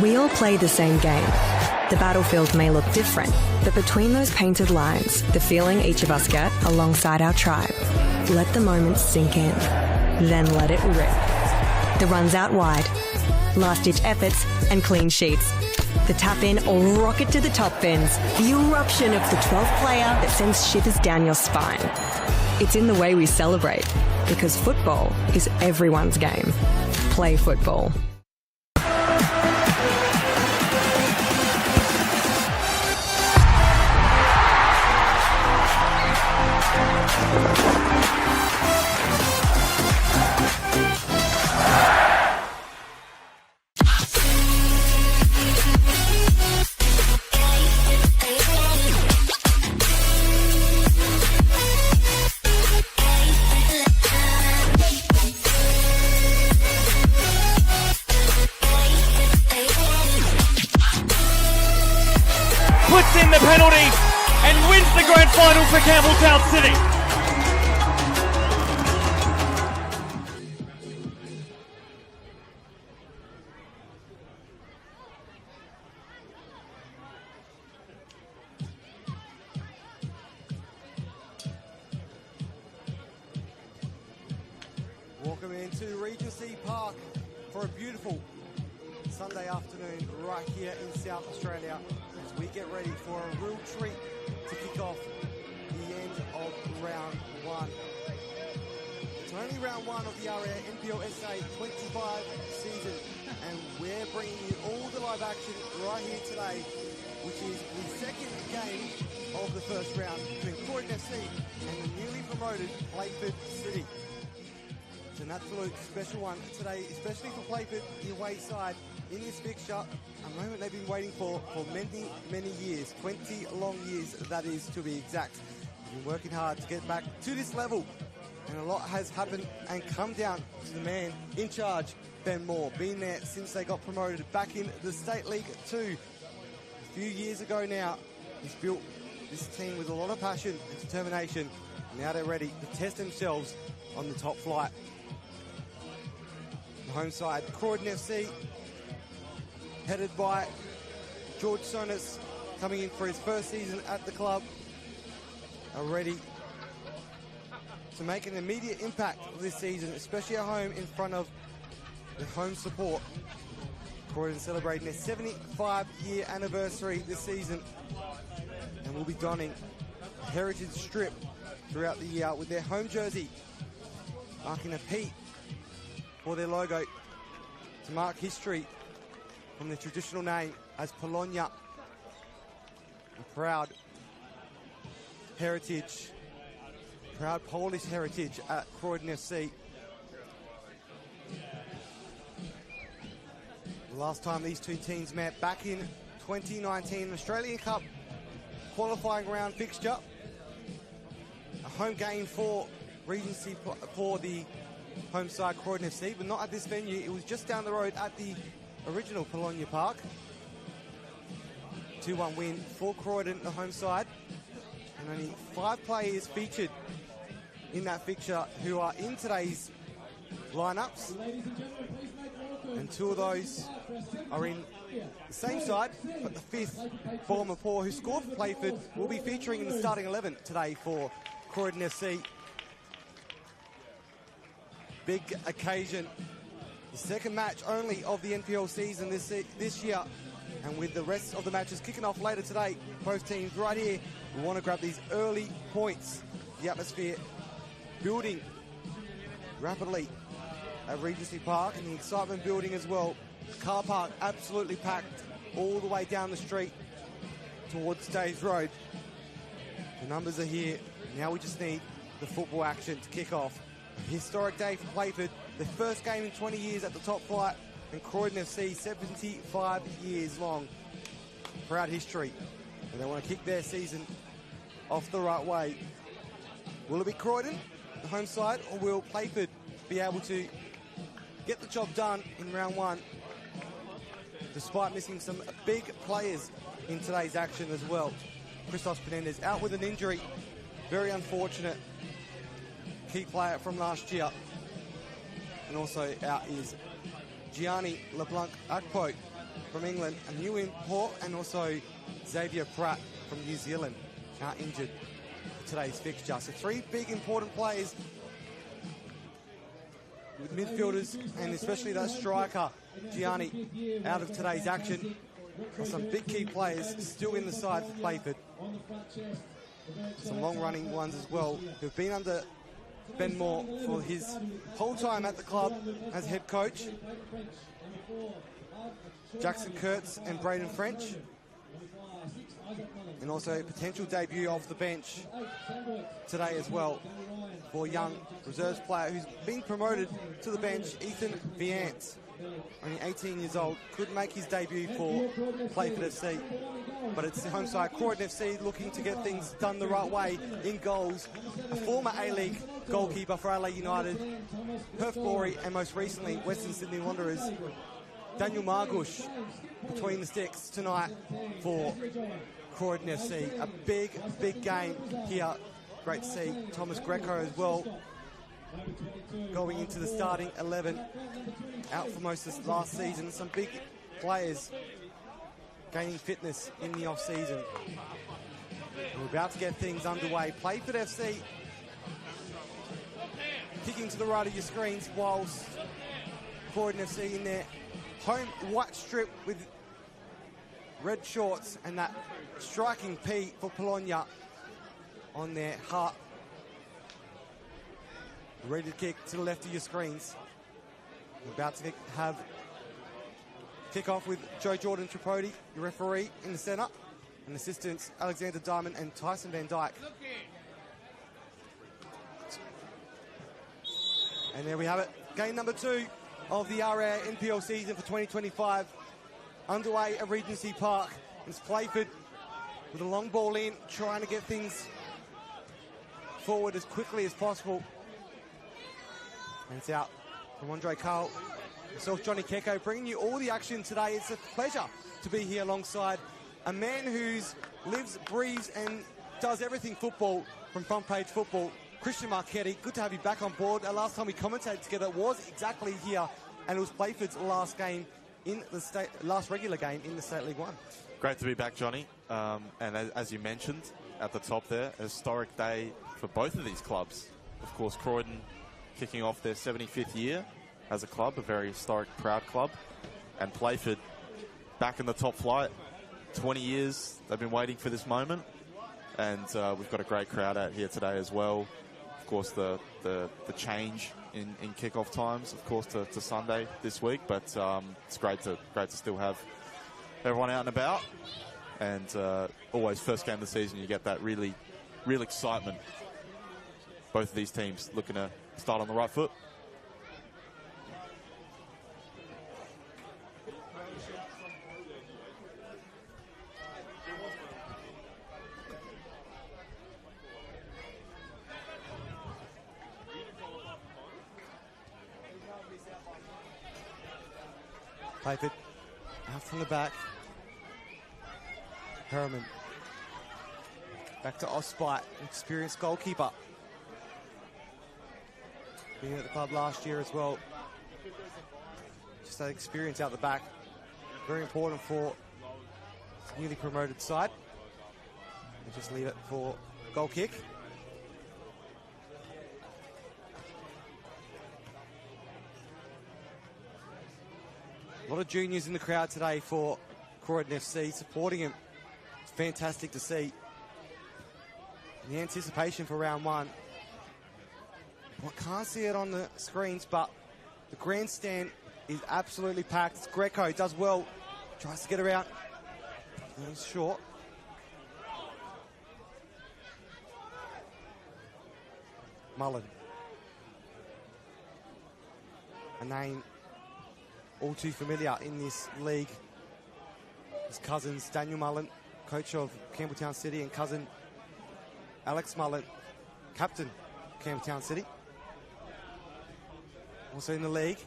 We all play the same game. The battlefield may look different, but between those painted lines, the feeling each of us get alongside our tribe. Let the moment sink in, then let it rip. The runs out wide, last-ditch efforts and clean sheets. The tap-in or rocket to the top bins. The eruption of the 12th player that sends shivers down your spine. It's in the way we celebrate, because football is everyone's game. Play football. Puts in the penalty and wins the grand final for Campbelltown City. Welcome into Regency Park for a beautiful Sunday afternoon right here in South Australia as we get ready for a real treat to kick off the end of round one. It's only round one of the NPLSA 25 season, and we're bringing you all the live action right here today, which is the second game of the first round between Croydon FC and the newly promoted Playford City. It's an absolute special one today, especially for Playford, the away side in this fixture, a moment they've been waiting for many, many years, 20 long years that is to be exact. They've been working hard to get back to this level, and a lot has happened and come down to the man in charge, Ben Moore, been there since they got promoted back in the State League 2 a few years ago now. He's built this team with a lot of passion and determination, and now they're ready to test themselves on the top flight. The home side, Croydon FC, headed by George Sonis, coming in for his first season at the club, are ready to make an immediate impact this season, especially at home in front of the home support. Croydon celebrating their 75-year anniversary this season, and will be donning a heritage strip throughout the year with their home jersey marking a P for their logo to mark history from the traditional name as Polonia. A proud heritage, proud Polish heritage at Croydon FC. The last time these two teams met back in 2019, Australian Cup qualifying round fixture. A home game for Regency for the home side Croydon FC, but not at this venue. It was just down the road at the original Polonia Park. 2-1 win for Croydon, the home side. And only 5 players featured in that fixture who are in today's lineups. And 2 of those are in the same side, but the 5th, Borma Poor, who scored for Playford, will be featuring in the starting 11 today for Croydon FC. Big occasion. The second match only of the NPL season this year, and with the rest of the matches kicking off later today, both teams right here will want to grab these early points. The atmosphere building rapidly at Regency Park, and the excitement building as well. The car park absolutely packed all the way down the street towards Staves Road. The numbers are here. Now we just need the football action to kick off. A historic day for Playford, their first game in 20 years at the top flight, and Croydon FC 75 years long. Proud history, and they want to kick their season off the right way. Will it be Croydon, the home side, or will Playford be able to get the job done in round one, despite missing some big players in today's action as well? Christos Penendez out with an injury, very unfortunate. Key player from last year. And also out is Gianni LeBlanc Akpo, from England, a new import, and also Xavier Pratt from New Zealand, now injured for today's fixture. So 3 big important players with midfielders, and especially that striker, Gianni, out of today's action. Some big key players still in the side for Playford. Some long-running ones as well, who've been under Ben Moore for his whole time at the club as head coach. Jackson Kurtz and Braden French. And also a potential debut off the bench today as well for a young reserves player who's been promoted to the bench, Ethan Viance. Only 18 years old, could make his debut for Playford FC. But it's the home side, Croydon FC, looking to get things done the right way in goals. A former A-League goalkeeper for LA United, Perth Glory, and most recently Western Sydney Wanderers, Daniel Margush, between the sticks tonight for Croydon FC. A big, big game here. Great to see Thomas Greco as well going into the starting 11, out for most of last season. Some big players gaining fitness in the off-season. We're about to get things underway. Playford FC kicking to the right of your screens, whilst Croydon FC in their home white strip with red shorts and that striking P for Bologna on their heart. Ready to kick to the left of your screens. We're about to have kick off with Joe Jordan Tripodi, your referee, in the centre, and assistants Alexander Diamond and Tyson Van Dyke. And there we have it. Game number 2 of the RA NPL season for 2025. Underway at Regency Park. It's Playford with a long ball in, trying to get things forward as quickly as possible. And it's out from Andre Carl. Myself, Johnny Keko, bringing you all the action today. It's a pleasure to be here alongside a man who lives, breathes, and does everything football from Front Page Football, Christian Marchetti. Good to have you back on board. The last time we commentated together was exactly here, and it was Playford's last game in the last regular game in the State League One. Great to be back, Johnny. And as you mentioned at the top there, a historic day for both of these clubs. Of course, Croydon kicking off their 75th year as a club, a very historic, proud club. And Playford back in the top flight. 20 years they've been waiting for this moment. And we've got a great crowd out here today as well. Of course, the change in kickoff times, of course, to Sunday this week. But it's great to still have everyone out and about. And always first game of the season, you get that real excitement. Both of these teams looking to start on the right foot. Playford out from the back. Herman back to Ospite, experienced goalkeeper. Being at the club last year as well. Just that experience out the back. Very important for the newly promoted side. And just leave it for goal kick. A lot of juniors in the crowd today for Croydon FC, supporting him. It's fantastic to see. And the anticipation for round 1. Well, I can't see it on the screens, but the grandstand is absolutely packed. It's Greco, does well, tries to get around. He's short. Mullen. A name all too familiar in this league. His cousins, Daniel Mullen, coach of Campbelltown City, and cousin Alex Mullen, captain of Campbelltown City. Also in the league.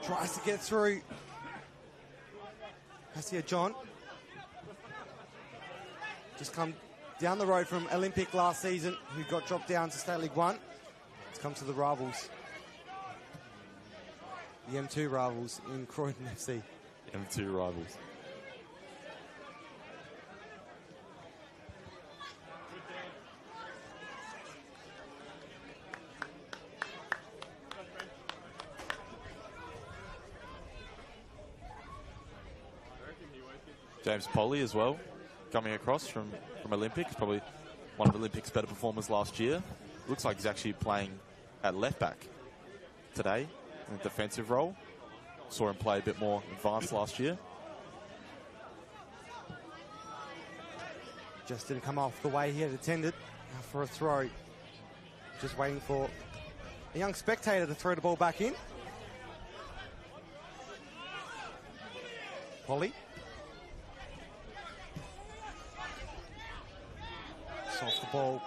Tries to get through. Hassia John. Just come down the road from Olympic last season, who got dropped down to State League 1. It's come to the rivals. The M2 rivals in Croydon FC. and the two rivals. James Polly as well, coming across from Olympics, probably one of Olympics' better performers last year. Looks like he's actually playing at left back today in a defensive role. Saw him play a bit more advanced last year. Just didn't come off the way he had intended for a throw. Just waiting for a young spectator to throw the ball back in. Polly. Off the ball.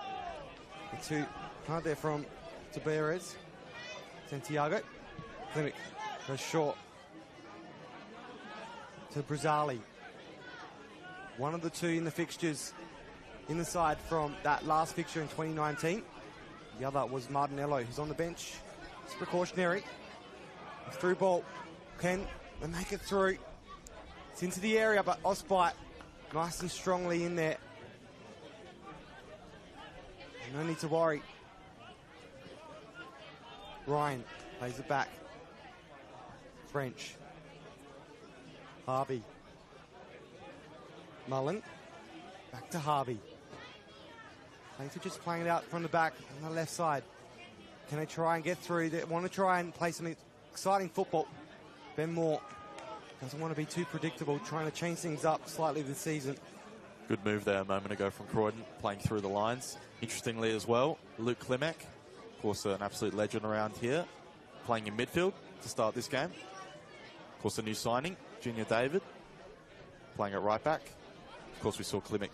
The two hard there from Tabarez. Santiago. Klimek goes short to Brazali. One of the two in the fixtures in the side from that last fixture in 2019. The other was Martinello, who's on the bench. It's precautionary. Through ball. Can they make it through? It's into the area, but Osbite nice and strongly in there. No need to worry. Ryan plays it back. French. Harvey. Mullen. Back to Harvey. Playford just playing it out from the back on the left side. Can they try and get through? They want to try and play some exciting football. Ben Moore doesn't want to be too predictable, trying to change things up slightly this season. Good move there a moment ago from Croydon, playing through the lines. Interestingly as well, Luke Klimek, of course an absolute legend around here, playing in midfield to start this game. Of course a new signing, Junior David, playing at right back. Of course we saw Klimek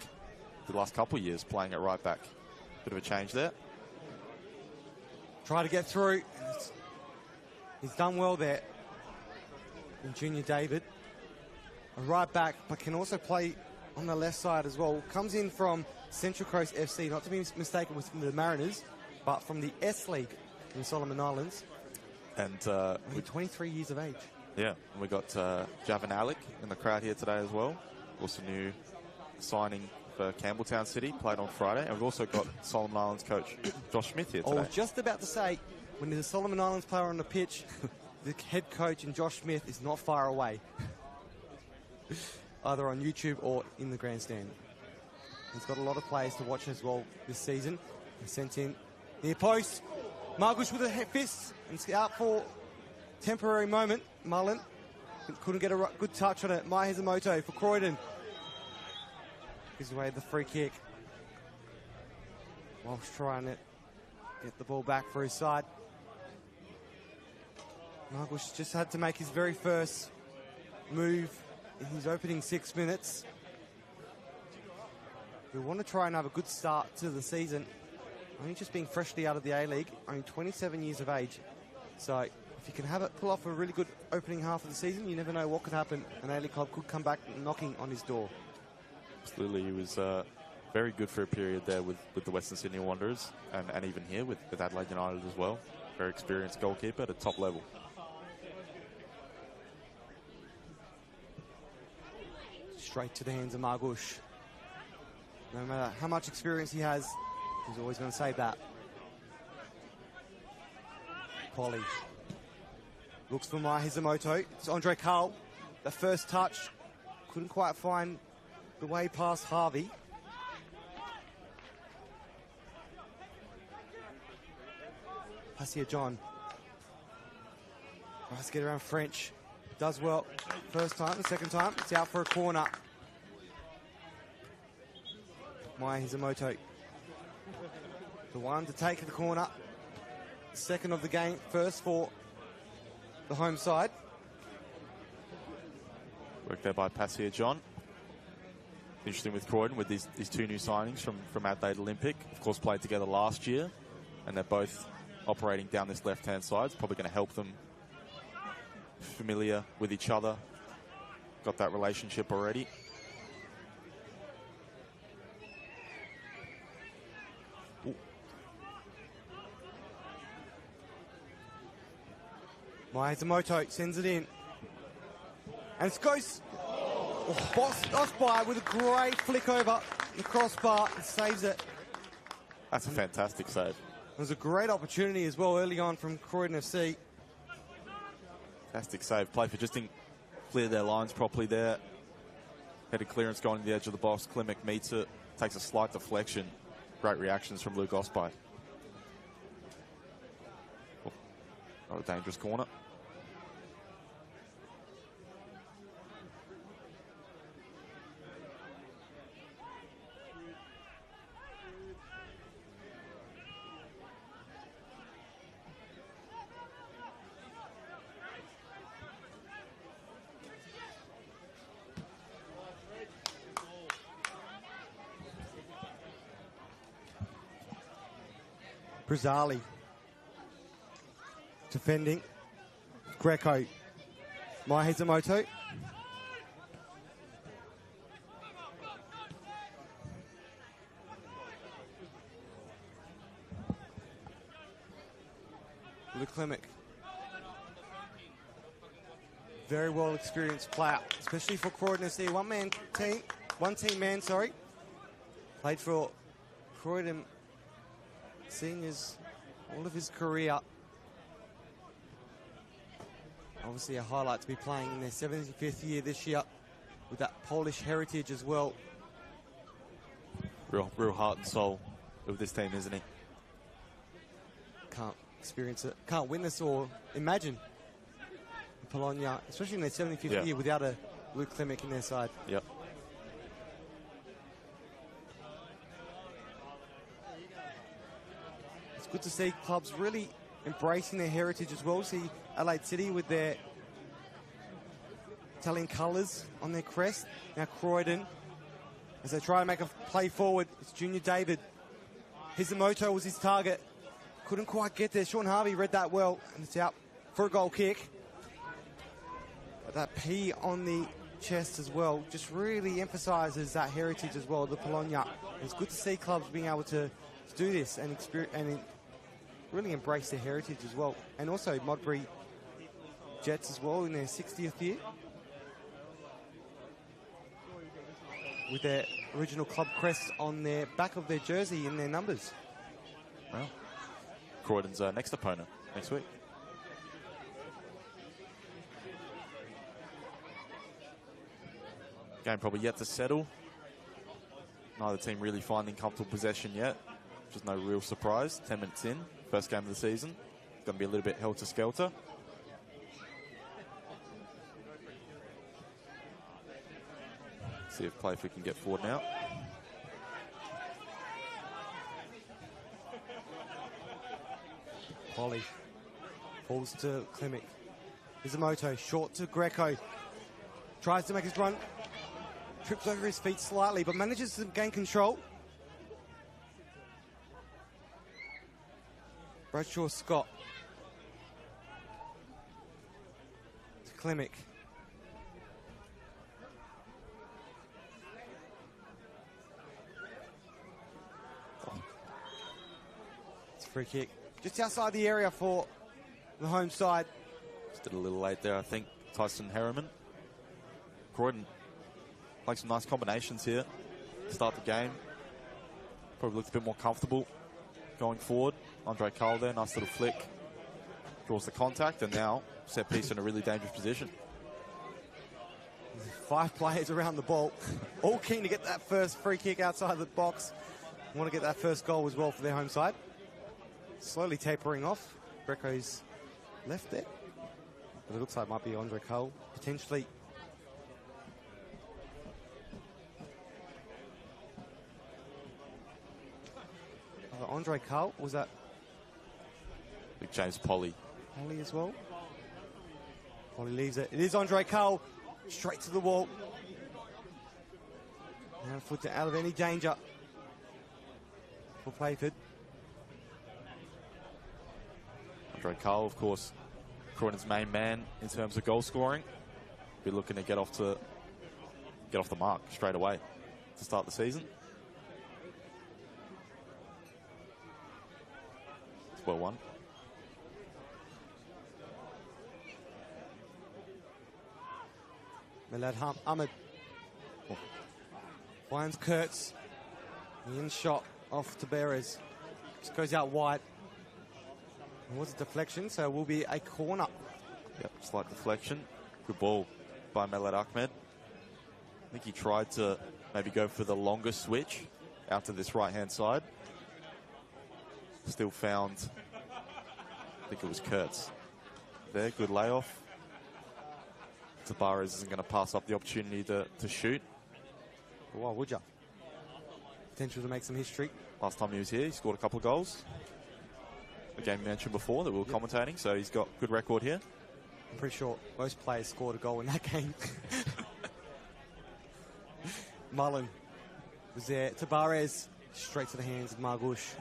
the last couple of years playing at right back. Bit of a change there. Try to get through. He's done well there. And Junior David, a right back, but can also play on the left side as well. Comes in from Central Coast FC, not to be mistaken with the Mariners, but from the S League in the Solomon Islands. And 23 years of age. Yeah, and we got Javin Alec in the crowd here today as well. Also new signing for Campbelltown City, played on Friday. And we've also got Solomon Islands coach Josh Smith here today. I was just about to say, when there's a Solomon Islands player on the pitch, the head coach and Josh Smith is not far away. Either on YouTube or in the grandstand. He's got a lot of players to watch as well this season. He sent in near post. Margush with a fist and out for temporary moment. Mullen couldn't get a good touch on it. Mai Hizamoto for Croydon. Gives away the free kick. Whilst trying to get the ball back for his side. Margush just had to make his very first move in his opening 6 minutes. We want to try and have a good start to the season. Only just being freshly out of the A-League, only 27 years of age. So if you can have it pull off a really good opening half of the season, you never know what could happen. An A-League club could come back knocking on his door. Absolutely, he was very good for a period there with the Western Sydney Wanderers and even here with Adelaide United as well. Very experienced goalkeeper at a top level. Straight to the hands of Margush. No matter how much experience he has, he's always going to say that. Polly. Looks for Mai Hizamoto. It's Andre Carl. The first touch. Couldn't quite find the way past Harvey. Passia John. Tries to get around French. Does well. First time, the second time, it's out for a corner. Mai Hizamoto. The one to take the corner. Second of the game, first for the home side. Worked there by Passia John. Interesting with Croydon with these two new signings from Adelaide Olympic. Of course, played together last year, and they're both operating down this left-hand side. It's probably going to help them familiar with each other. Got that relationship already. Mai Hizamoto sends it in. And it goes Osby with a great flick over the crossbar and saves it. That's a fantastic save. It was a great opportunity as well early on from Croydon FC. Fantastic save. Playford just didn't clear their lines properly there. Headed clearance going to the edge of the box. Klimek meets it, takes a slight deflection. Great reactions from Luke Osby. Oh, not a dangerous corner. Brazali defending. Greco. Maihizamoto. Luke Klimek. Very well experienced player, especially for Croydon FC. One team man, sorry. Played for Croydon Seniors all of his career. Obviously a highlight to be playing in their 75th year this year with that Polish heritage as well. Real heart and soul of this team, isn't he? Can't experience it, can't witness or imagine Bologna, especially in their 75th year, without a Luke Klimek in their side. Yep. Good to see clubs really embracing their heritage as well. See Adelaide City with their Italian colours on their crest. Now Croydon, as they try to make a play forward, it's Junior David. Hizamoto was his target. Couldn't quite get there. Sean Harvey read that well, and it's out for a goal kick. But that P on the chest as well just really emphasises that heritage as well, the Bologna. It's good to see clubs being able to do this and really embrace their heritage as well. And also Modbury Jets as well in their 60th year, with their original club crest on their back of their jersey in their numbers. Well, Croydon's next opponent next week. Game probably yet to settle. Neither team really finding comfortable possession yet. Just no real surprise. 10 minutes in, first game of the season. Going to be a little bit helter-skelter. See if Playford can get forward now. Polly falls to Klimek. Hizamoto short to Greco. Tries to make his run. Trips over his feet slightly, but manages to gain control. Bradshaw Scott to Klimek. It's a free kick. Just outside the area for the home side. Just did a little late there, I think. Tyson Harriman. Croydon playing some nice combinations here to start the game. Probably looks a bit more comfortable going forward. Andre Cole there, nice little flick. Draws the contact, and now set piece in a really dangerous position. 5 players around the ball, all keen to get that first free kick outside the box. Want to get that first goal as well for their home side. Slowly tapering off. Greco's left there, but it looks like it might be Andre Cole, potentially. Andre Cole, was that Big James Polly as well? Polly leaves it. It is Andre Cole, straight to the wall. Now foot out of any danger for Playford. Andre Cole, of course, Croydon's main man in terms of goal scoring. Be looking to get off the mark straight away to start the season. It's well won. Milad Ahmed finds Kurtz. The in shot off to Beres. Just goes out wide. It was a deflection, so it will be a corner. Yep, slight deflection. Good ball by Milad Ahmed. I think he tried to maybe go for the longer switch out to this right-hand side. Still found, I think it was Kurtz. There, good layoff. Tabarez isn't going to pass up the opportunity to shoot. Why would you? Potential to make some history. Last time he was here, he scored a couple of goals. A game you mentioned before that we were commentating, so he's got good record here. I'm pretty sure most players scored a goal in that game. Mullen was there. Tabarez straight to the hands of Margush.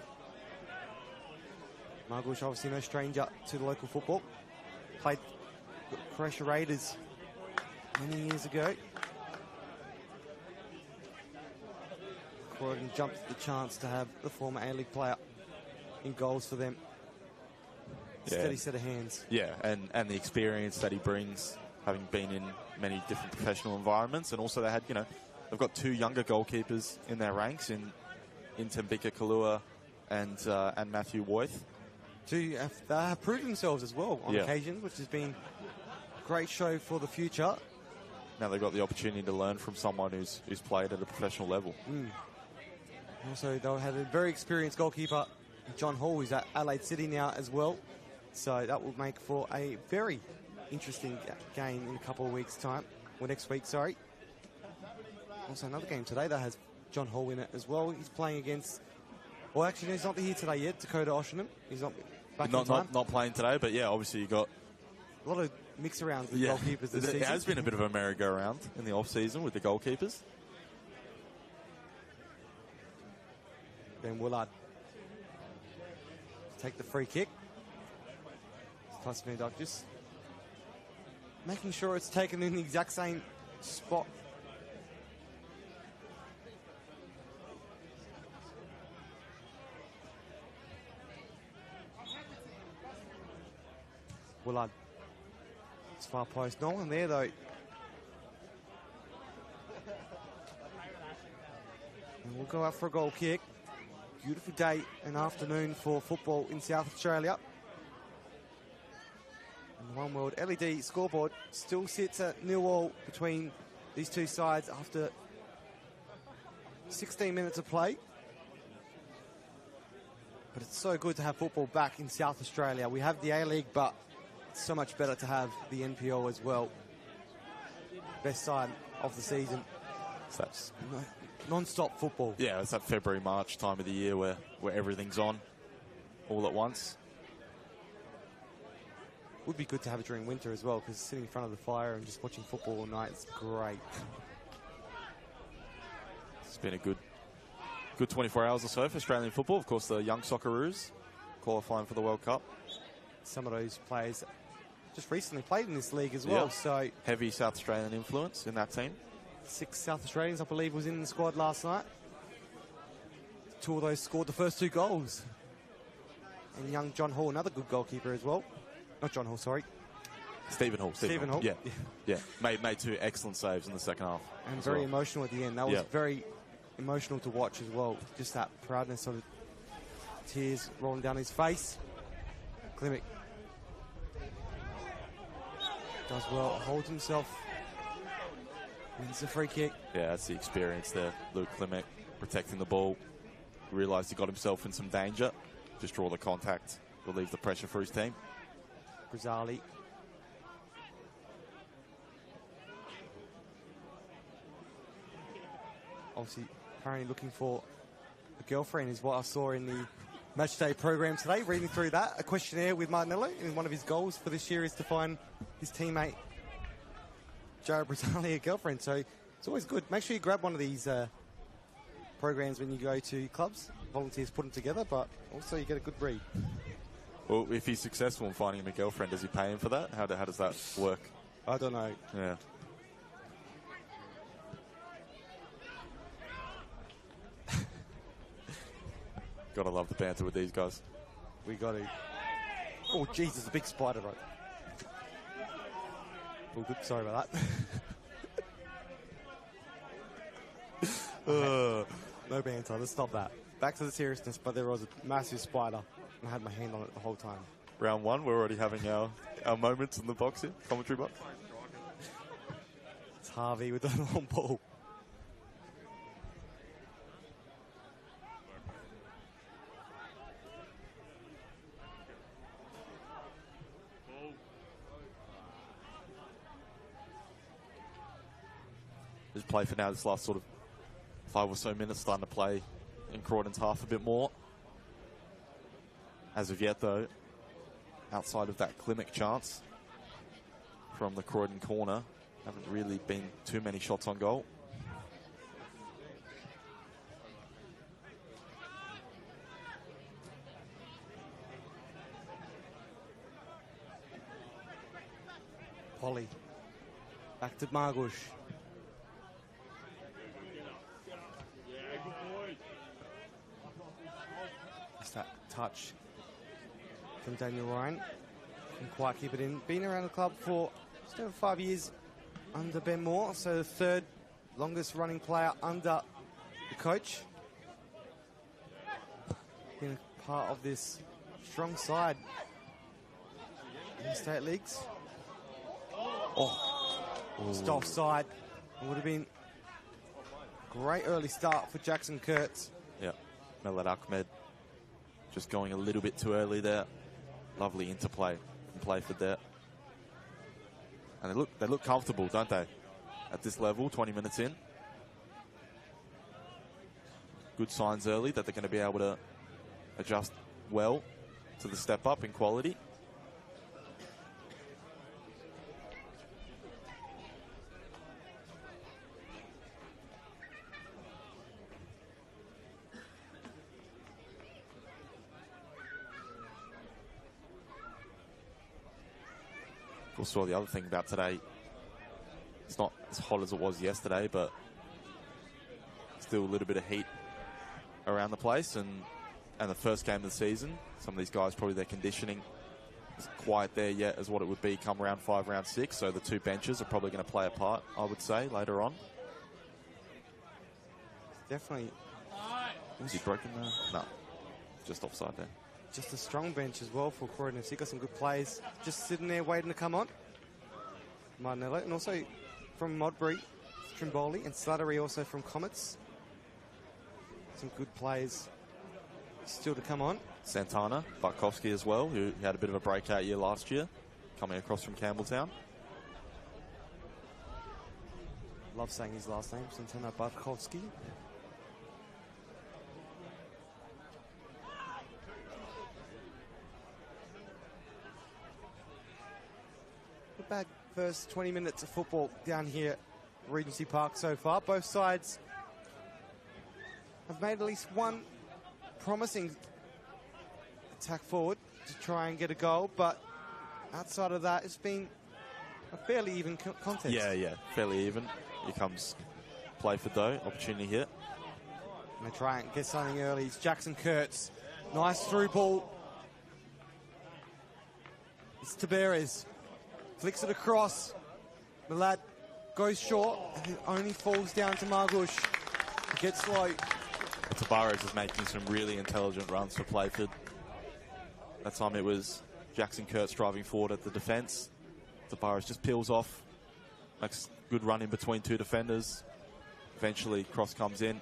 Margush obviously no stranger to the local football. Played Croatia Raiders many years ago. Croydon jumped at the chance to have the former A-League player in goals for them. Steady set of hands. Yeah, and the experience that he brings, having been in many different professional environments, and also they had, you know, they've got two younger goalkeepers in their ranks in Tembika Kalua and Matthew Woith. They have proved themselves as well on occasions, which has been a great show for the future. Now they've got the opportunity to learn from someone who's played at a professional level. Also, they had a very experienced goalkeeper, John Hall, who's at Adelaide City now as well. So that will make for a very interesting game in a couple of weeks' time. Or next week, sorry. Also another game today that has John Hall in it as well. He's playing against... Well, actually, he's not here today yet, Dakota Oshingham. He's not back in time. Not playing today, but yeah, obviously you got... A lot of mix-arounds with goalkeepers this season. It has been a bit of a merry-go-round in the off-season with the goalkeepers. Ben Willard take the free kick. Plus Duck just making sure it's taken in the exact same spot. Willard. It's far post. No one there though. And we'll go out for a goal kick. Beautiful day and afternoon for football in South Australia. And the One World LED scoreboard still sits at 0-0 between these two sides after 16 minutes of play. But it's so good to have football back in South Australia. We have the A-League, but it's so much better to have the NPL as well. Best side of the season. So that's non-stop football. Yeah, it's that February, March time of the year where everything's on all at once. Would be good to have it during winter as well, because sitting in front of the fire and just watching football all night is great. It's been a good 24 hours or so for Australian football. Of course, the young Socceroos qualifying for the World Cup. Some of those players just recently played in this league as well. So heavy South Australian influence in that team. 6 South Australians, I believe, was in the squad last night. 2 of those scored the first 2 goals. And young John Hall, another good goalkeeper as well. Not John Hall, sorry. Stephen Hall. Stephen Hall. Yeah. Made 2 excellent saves in the second half. And very emotional at the end. That was very emotional to watch as well. Just that proudness, sort of tears rolling down his face. Klimek does well, holds himself, wins the free kick. Yeah, that's the experience there. Luke Klimek protecting the ball. Realised he got himself in some danger. Just draw the contact, relieve the pressure for his team. Grisali. Obviously, apparently looking for a girlfriend is what I saw in the match day program today. Reading through that, a questionnaire with Martinello, and one of his goals for this year is to find his teammate Jared Brazali a girlfriend. So it's always good. Make sure you grab one of these programs when you go to clubs. Volunteers put them together, but also you get a good read. Well, if he's successful in finding him a girlfriend, does he pay him for that? How does that work? I don't know. Yeah. Gotta love the banter with these guys. We got to. Oh, Jesus, a big spider, right? Oh, good. Sorry about that. No banter, let's stop that. Back to the seriousness, but there was a massive spider, and I had my hand on it the whole time. Round one, we're already having our moments in the box here, commentary box. It's Harvey with the long ball. Just play for now this last sort of 5 or so minutes, starting to play in Croydon's half a bit more. As of yet, though, outside of that Klimek chance from the Croydon corner, haven't really been too many shots on goal. Polly. Back to Margush. Just that touch from Daniel Ryan. Can quite keep it in. Been around the club for just over 5 years under Ben Moore, so the third longest running player under the coach. Been a part of this strong side in the state leagues. Just offside. It would have been a great early start for Jackson Kurtz. Yeah, Melad Ahmed just going a little bit too early there. Lovely interplay from Playford there. And they look comfortable, don't they? At this level, 20 minutes in. Good signs early that they're going to be able to adjust well to the step up in quality. Also, the other thing about today, it's not as hot as it was yesterday, but still a little bit of heat around the place. And the first game of the season, some of these guys, probably their conditioning isn't quite there yet as what it would be come round 5, round 6. So the two benches are probably going to play a part, I would say, later on. Definitely. Was he broken there? No, just offside there. Just a strong bench as well for Croydon FC. Got some good players just sitting there waiting to come on. Martinello, and also from Modbury, Trimboli, and Slattery also from Comets. Some good players still to come on. Santana, Barkowski as well, who had a bit of a breakout year last year, coming across from Campbelltown. Love saying his last name, Santana Barkowski. Back first 20 minutes of football down here at Regency Park so far. Both sides have made at least one promising attack forward to try and get a goal, but outside of that, it's been a fairly even contest. Yeah, fairly even. Here comes Playford though, opportunity here. And they try and get something early. It's Jackson Kurtz. Nice through ball. It's Taberes. Flicks it across. The lad goes short and it only falls down to Margush. It gets low. Tabares is making some really intelligent runs for Playford. That time it was Jackson Kurtz driving forward at the defence. Tabares just peels off. Makes a good run in between two defenders. Eventually cross comes in.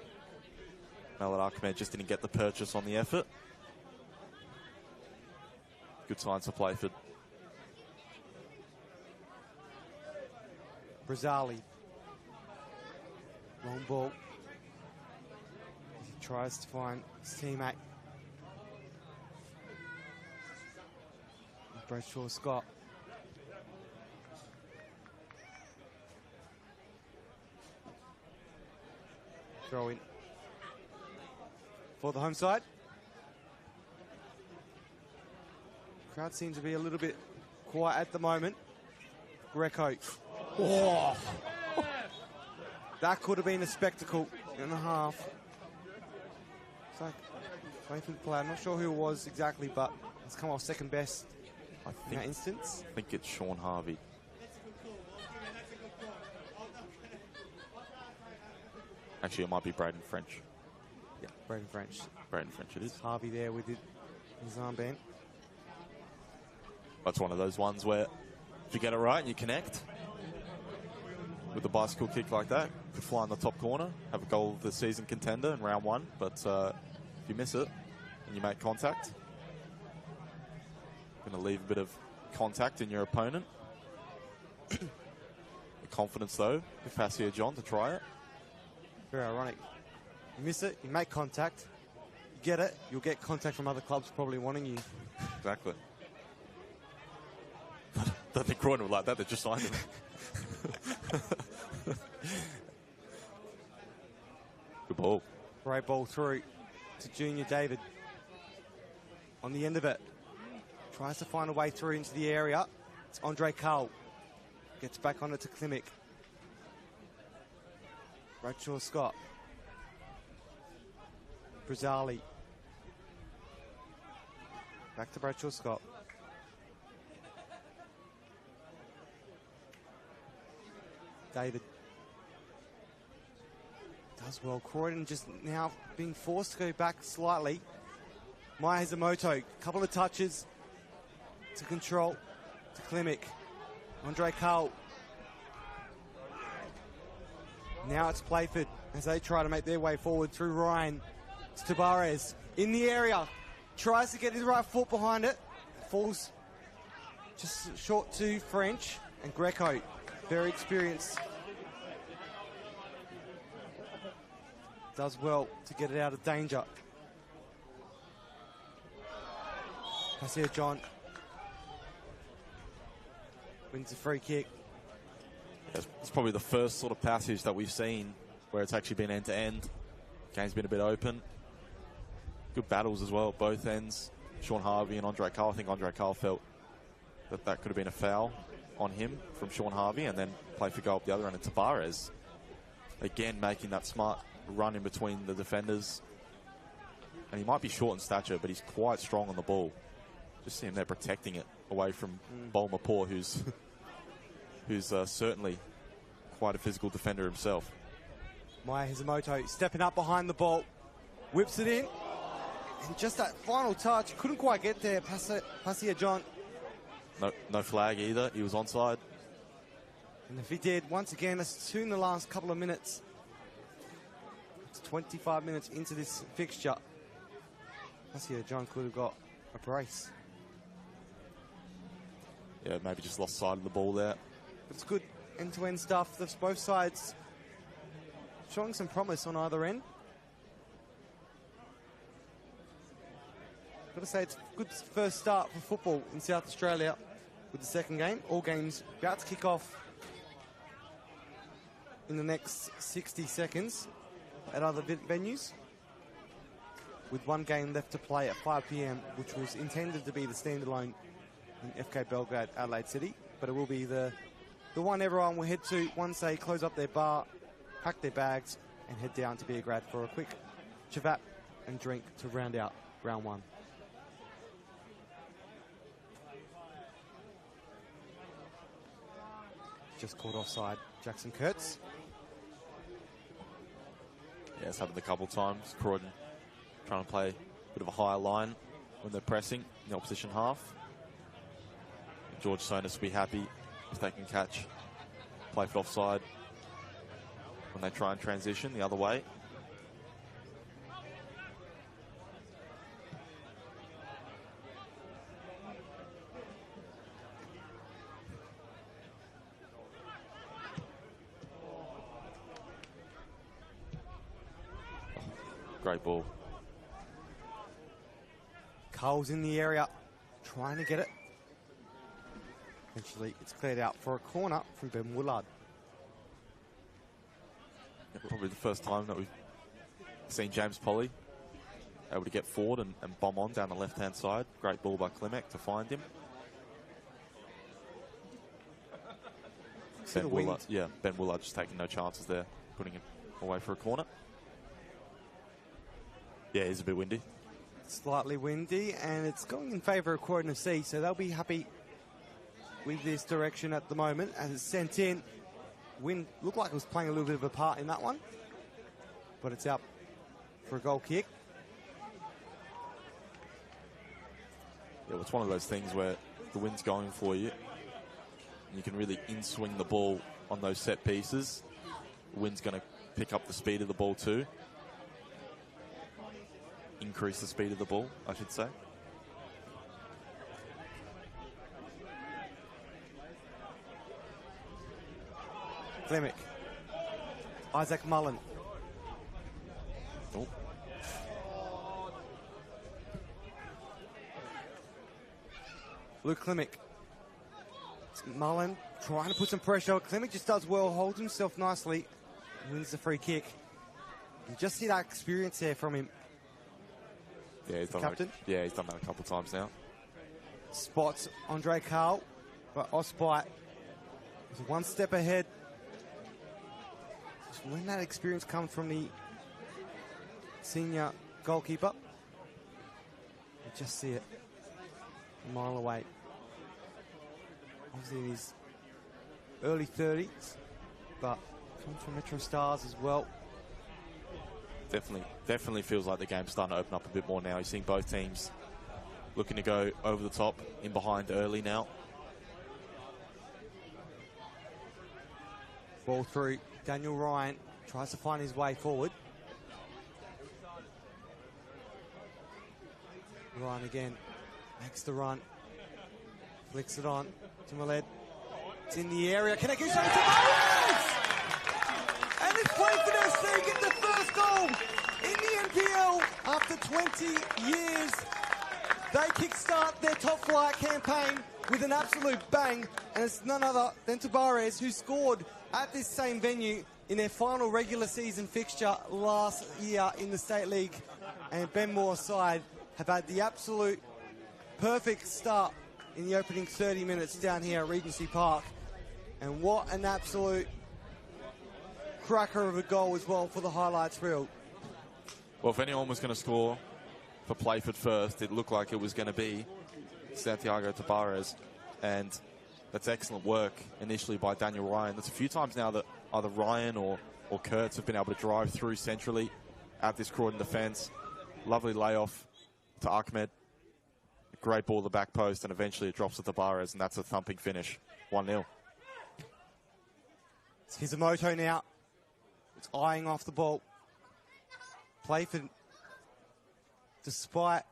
Melad Ahmed just didn't get the purchase on the effort. Good signs for Playford. Brazali. Long ball. He tries to find his teammate. Bradshaw Scott. Throw in for the home side. Crowd seems to be a little bit quiet at the moment. Greco. Oh. That could have been a spectacle and a half. It's like Playford player. I'm not sure who it was exactly, but it's come off second best in that instance. I think it's Sean Harvey. Actually, it might be Braden French. Yeah, Braden French. Braden French it is. Harvey there with his armband. That's one of those ones where if you get it right and you connect with a bicycle kick like that, you could fly in the top corner, have a goal of the season contender in round 1. But if you miss it and you make contact, going to leave a bit of contact in your opponent. The confidence, though, with Passia John to try it. Very ironic. You miss it, you make contact, you get it, you'll get contact from other clubs probably wanting you. Exactly. I don't think Croydon would like that. They just signed him. Good ball. Great ball through to Junior David. On the end of it. Tries to find a way through into the area. It's Andre Carl. Gets back on it to Klimek. Bradshaw Scott. Brazali. Back to Bradshaw Scott. David. Does well. Croydon just now being forced to go back slightly. Maya Hizamoto, a couple of touches to control to Klimek. Andre Carl. Now it's Playford as they try to make their way forward through Ryan. It's Tabarez in the area. Tries to get his right foot behind it. Falls just short to French and Greco. Very experienced. Does well to get it out of danger. Passia John wins the free kick. It's probably the first sort of passage that we've seen where it's actually been end-to-end. Game's been a bit open. Good battles as well at both ends. Sean Harvey and Andre Carl. I think Andre Carl felt that that could have been a foul on him from Sean Harvey, and then play for goal up the other end. And Tabarez, again, making that smart run in between the defenders. And he might be short in stature, but he's quite strong on the ball. Just see him there protecting it away from Bolmapore, who's certainly quite a physical defender himself. Maya Hizamoto stepping up behind the ball. Whips it in. And just that final touch, couldn't quite get there. Passia John. No flag either. He was onside. And if he did, once again, that's two in the last couple of minutes. It's 25 minutes into this fixture. Passia John could have got a brace. Yeah, maybe just lost sight of the ball there. It's good end-to-end stuff. There's both sides showing some promise on either end. Got to say, it's a good first start for football in South Australia with the second game. All games about to kick off in the next 60 seconds at other venues, with one game left to play at 5 p.m, which was intended to be the standalone in FK Belgrade, Adelaide City, but it will be the one everyone will head to once they close up their bar, pack their bags, and head down to Beergrad for a quick chavat and drink to round out round 1. Just caught offside, Jackson Kurtz. Yeah, it's happened a couple of times. Croydon trying to play a bit of a higher line when they're pressing in the opposition half. George Sonis will be happy if they can catch Playford offside when they try and transition the other way. Great ball. Cole's in the area, trying to get it. Eventually, it's cleared out for a corner from Ben Woolard. Yeah, probably the first time that we've seen James Polly able to get forward and bomb on down the left-hand side. Great ball by Klimek to find him. Ben Woolard just taking no chances there, putting him away for a corner. Yeah, it's a bit windy. Slightly windy, and it's going in favour of Croydon FC, so they'll be happy with this direction at the moment as it's sent in. Wind looked like it was playing a little bit of a part in that one. but it's up for a goal kick. Yeah, well, it's one of those things where the wind's going for you. You can really in-swing the ball on those set pieces. The wind's going to pick up the speed of the ball too. Increase the speed of the ball, I should say. Clemic. Isaac Mullen. Oh. Luke Clemic. Mullen trying to put some pressure. Clemic just does well, holds himself nicely, wins the free kick. You just see that experience there from him. Yeah, he's done captain. He's done that a couple of times now. Spots Andre Carl, but Ospite is one step ahead. Just when that experience comes from the senior goalkeeper, you just see it a mile away. Obviously in his early 30s, but comes from Metro Stars as well. Definitely feels like the game's starting to open up a bit more now. You're seeing both teams looking to go over the top, in behind early now. Ball through. Daniel Ryan tries to find his way forward. Ryan again. Makes the run. Flicks it on to Miled. It's in the area. Can I get something to Barnes? And it's Playford FC get the first goal in the NPL after 20 years. They kickstart their top flight campaign with an absolute bang, and it's none other than Tabarez, who scored at this same venue in their final regular season fixture last year in the State League. And Ben Moore's side have had the absolute perfect start in the opening 30 minutes down here at Regency Park. And what an absolute cracker of a goal as well for the highlights reel. Well, if anyone was going to score for Playford first, it looked like it was going to be Santiago Tabarez, and that's excellent work initially by Daniel Ryan. There's a few times now that either Ryan or Kurtz have been able to drive through centrally at this Croydon defence. Lovely layoff to Ahmed. Great ball to the back post, and eventually it drops to Tabarez, and that's a thumping finish. 1-0. It's Hisamoto now. It's eyeing off the ball. Playford, despite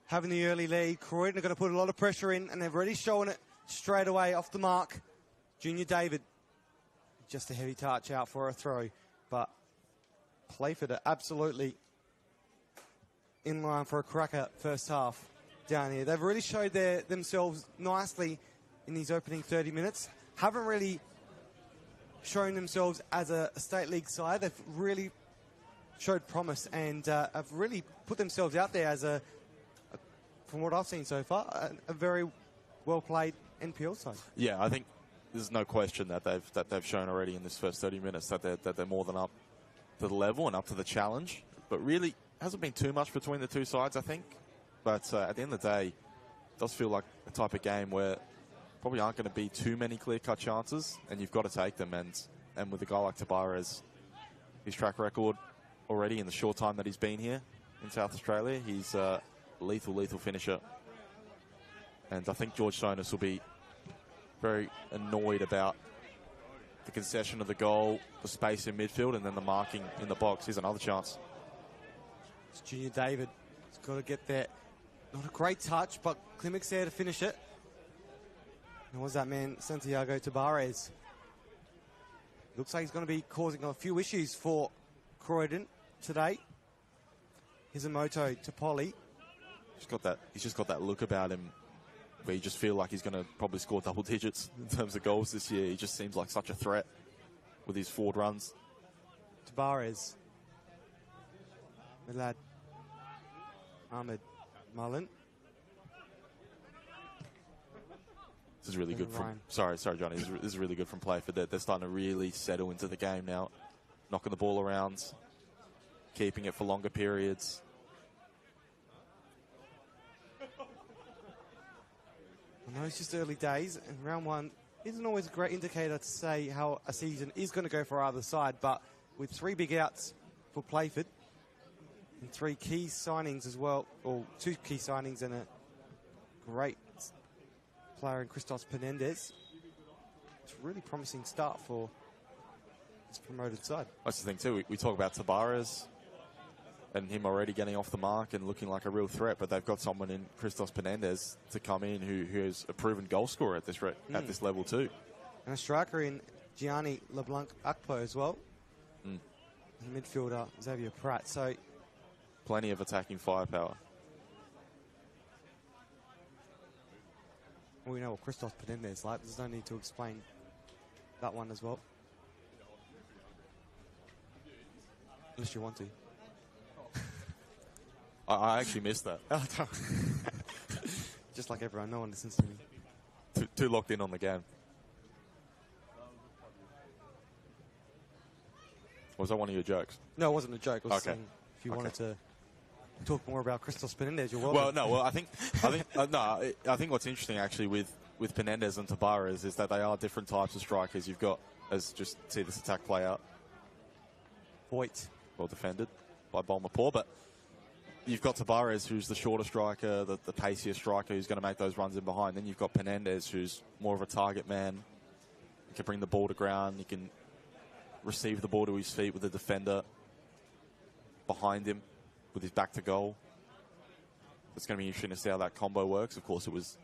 having the early lead, Croydon are going to put a lot of pressure in, and they've already shown it straight away off the mark. Junior David, just a heavy touch out for a throw, but Playford are absolutely in line for a cracker first half down here. They've really showed themselves nicely in these opening 30 minutes. Haven't really shown themselves as a State League side. They've really showed promise and have really put themselves out there as from what I've seen so far, a very well-played NPL side. Yeah, I think there's no question that they've shown already in this first 30 minutes that they're more than up to the level and up to the challenge. But really, hasn't been too much between the two sides, I think. But at the end of the day, it does feel like a type of game where probably aren't going to be too many clear-cut chances, and you've got to take them. And with a guy like Tabarez, his track record already in the short time that he's been here in South Australia, he's a lethal finisher. And I think George Sonis will be very annoyed about the concession of the goal, the space in midfield, and then the marking in the box. Here's another chance. It's Junior David. He's got to get there. Not a great touch, but Klimic's there to finish it. And was that man, Santiago Tabarez? Looks like he's going to be causing a few issues for Croydon today. Hisamoto to Polly. He's just got that look about him where you just feel like he's going to probably score double digits in terms of goals this year. He just seems like such a threat with his forward runs. Tabarez. Milad. Ahmed Mullen. This is really good from... Sorry, Johnny. This is really good from Playford. They're starting to really settle into the game now. Knocking the ball around. Keeping it for longer periods. I know it's just early days, and round one isn't always a great indicator to say how a season is going to go for either side, but with 3 big outs for Playford and 3 key signings as well, or 2 key signings and a great player in Christos Penendez. It's a really promising start for this promoted side. That's the thing too. We talk about Tabares and him already getting off the mark and looking like a real threat, but they've got someone in Christos Penendez to come in who is a proven goal scorer at this level too. And a striker in Gianni LeBlanc Akpo as well. And the midfielder Xavier Pratt. So plenty of attacking firepower. Well, we know what Christos Penendez is like. There's no need to explain that one as well. Unless you want to. I actually missed that. Just like everyone, no one listens to me. Too locked in on the game. Was that one of your jokes? No, it wasn't a joke. I was saying if you wanted to talk more about Christos Penendez, you're welcome. I think what's interesting actually with Penendez and Tabares is that they are different types of strikers. You've got, as just see this attack play out. Voigt. Well defended by Bolmapur, but you've got Tabares, who's the shorter striker, the pacier striker, who's going to make those runs in behind. Then you've got Penendez, who's more of a target man. He can bring the ball to ground. He can receive the ball to his feet with the defender behind him with his back to goal. It's going to be interesting to see how that combo works. Of course, it was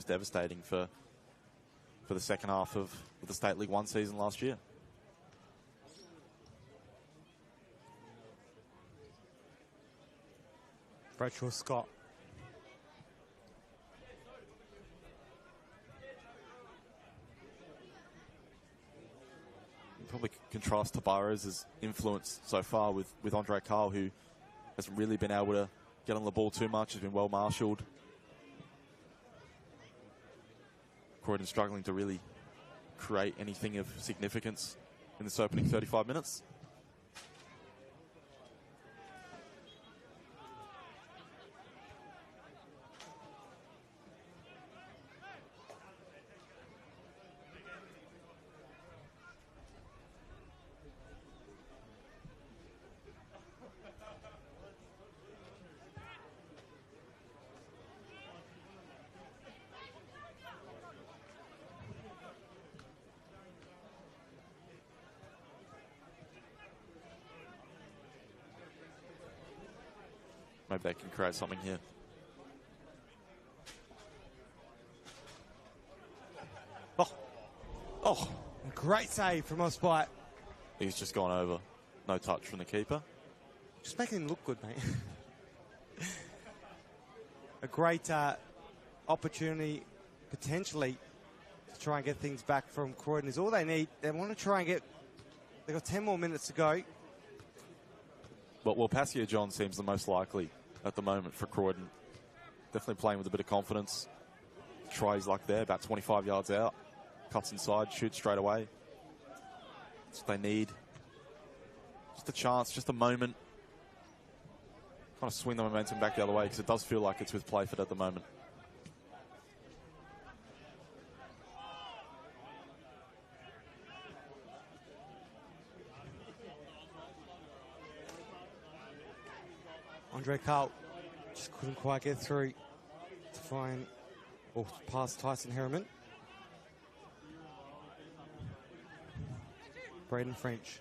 devastating for the second half of the State League 1 season last year. Bradshaw Scott. You probably contrast Tabares' influence so far with Andre Carl, who hasn't really been able to get on the ball too much, has been well marshalled. Croydon struggling to really create anything of significance in this opening 35 minutes. Maybe they can create something here. Oh, great save from Ospite. He's just gone over. No touch from the keeper. Just making him look good, mate. A great opportunity, potentially, to try and get things back from Croydon is all they need. They want to try and get... They've got 10 more minutes to go. Well, Passia John seems the most likely at the moment for Croydon. Definitely playing with a bit of confidence. Tries like there, about 25 yards out. Cuts inside, shoots straight away. That's what they need. Just a chance, just a moment. Kind of swing the momentum back the other way, because it does feel like it's with Playford at the moment. Andre Carl just couldn't quite get through to find or past Tyson Harriman. Braden French.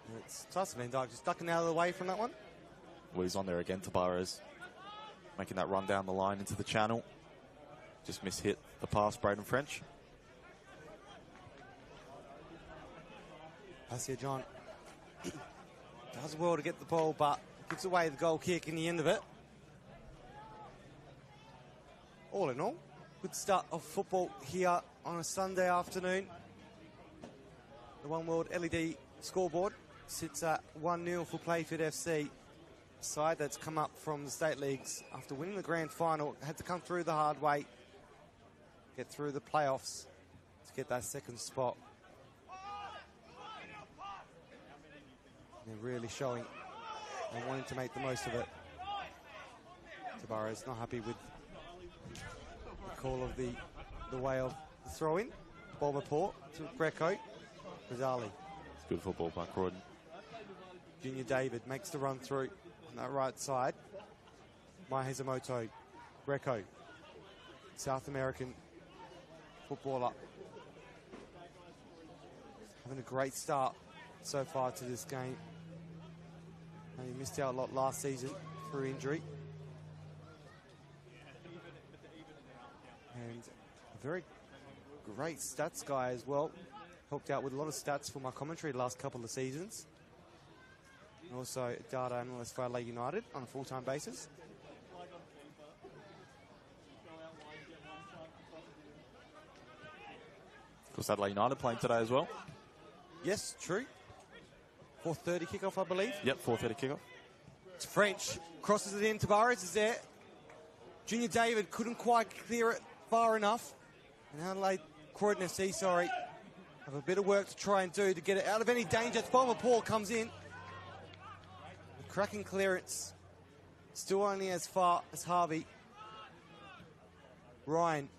And it's Tyson Van Dyke just ducking out of the way from that one. Well, he's on there again, Tabares. Making that run down the line into the channel. Just mishit the pass, Braden French. Passia John does well to get the ball, but gives away the goal kick in the end of it. All in all, good start of football here on a Sunday afternoon. The One World LED scoreboard sits at 1-0 for Playford FC. Side that's come up from the State Leagues after winning the grand final, had to come through the hard way, get through the playoffs to get that second spot. They're really showing and wanting to make the most of it. Tabares not happy with the call of the way of the throw-in. Balmaport to Greco. Rizali. It's good football by Croydon. Junior David makes the run through on that right side. Maihizamoto. Greco. South American footballer. Having a great start so far to this game. And he missed out a lot last season through injury. And a very great stats guy as well. Helped out with a lot of stats for my commentary the last couple of seasons. And also a data analyst for Adelaide United on a full-time basis. Of course, Adelaide United playing today as well. Yes, true. 4:30 kickoff, I believe. Yep, 4:30 kickoff. It's French. Crosses it in. Tavares is there. Junior David couldn't quite clear it far enough. And Adelaide, Croydon FC, sorry, have a bit of work to try and do to get it out of any danger. Paul comes in. A cracking clearance. Still only as far as Harvey. Ryan.